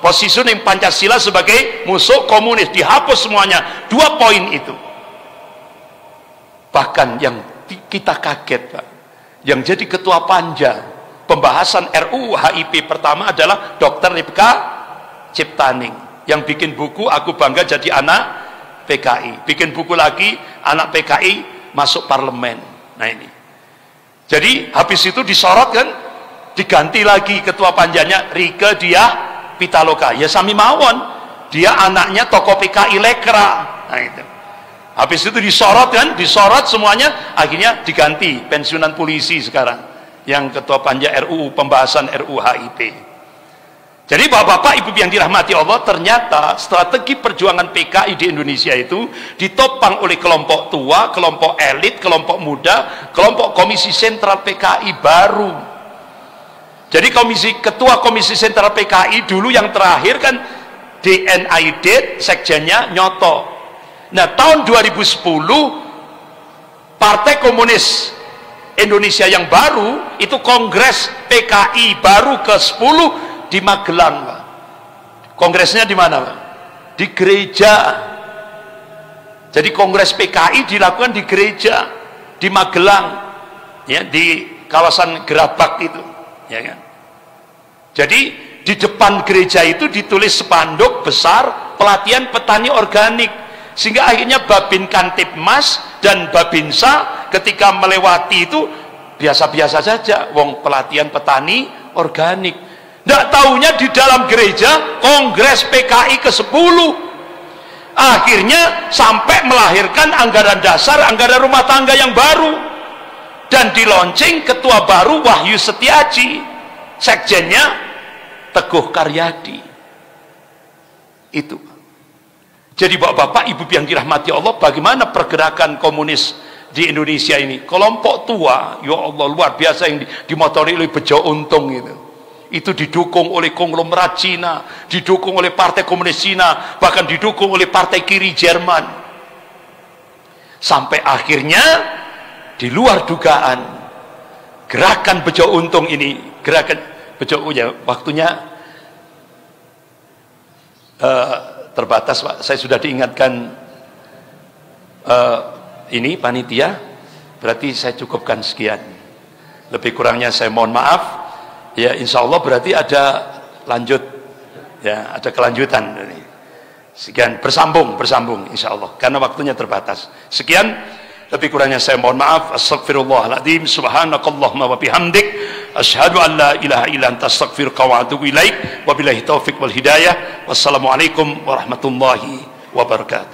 positioning Pancasila sebagai musuh komunis, dihapus semuanya. 2 poin itu. Bahkan yang kita kaget Pak, yang jadi ketua panja pembahasan RUU HIP pertama adalah Dr. Ripka Ciptaning, yang bikin buku Aku Bangga Jadi Anak PKI, bikin buku lagi Anak PKI Masuk Parlemen. Nah ini Jadi habis itu disorot kan, diganti lagi ketua panjanya Rieke Diah Pitaloka. Ya sami mawon, dia anaknya tokoh PKI Lekra. Nah itu. Habis itu disorot kan, disorot semuanya, akhirnya diganti pensiunan polisi sekarang yang ketua panja RUU, pembahasan RUU HIP. Jadi bapak-bapak, ibu yang dirahmati Allah, ternyata strategi perjuangan PKI di Indonesia itu ditopang oleh kelompok tua, kelompok elit, kelompok muda, kelompok komisi sentral PKI baru. Jadi ketua komisi sentral PKI dulu yang terakhir kan DNID, sekjennya Nyoto. Nah tahun 2010 Partai Komunis Indonesia yang baru itu kongres PKI baru ke-10 di Magelang, Pak. Kongresnya di mana, Pak? Di gereja. Jadi kongres PKI dilakukan di gereja di Magelang, ya, di kawasan Gerabak itu, ya kan. Jadi di depan gereja itu ditulis spanduk besar pelatihan petani organik, sehingga akhirnya Babin Kantipmas dan Babinsa ketika melewati itu biasa-biasa saja, wong pelatihan petani organik. Tidak tahunya di dalam gereja kongres PKI ke-10 akhirnya sampai melahirkan anggaran dasar, anggaran rumah tangga yang baru, dan di launching ketua baru Wahyu Setiaji, sekjennya Teguh Karyadi. Itu. Jadi bapak-bapak, ibu yang dirahmati Allah, bagaimana pergerakan komunis di Indonesia ini? Kelompok tua, ya Allah, luar biasa, yang dimotori oleh Bejo Untung itu didukung oleh konglomerat Cina, didukung oleh Partai Komunis Cina, bahkan didukung oleh partai kiri Jerman. Sampai akhirnya di luar dugaan gerakan Bejo Untung ini, gerakan Bejo, ya waktunya terbatas, Pak. Saya sudah diingatkan ini panitia, berarti saya cukupkan sekian. Lebih kurangnya saya mohon maaf. Ya insya Allah berarti ada lanjut, ya ada kelanjutan. Sekian, bersambung insya Allah, karena waktunya terbatas. Sekian, lebih kurangnya saya mohon maaf. Astagfirullahaladzim, subhanakallahumma wa bihamdik, asyhadu an la ilaha illa anta astaghfiruka wa atubu ilaik, wabillahi taufiq wal hidayah. Wassalamualaikum warahmatullahi wabarakatuh.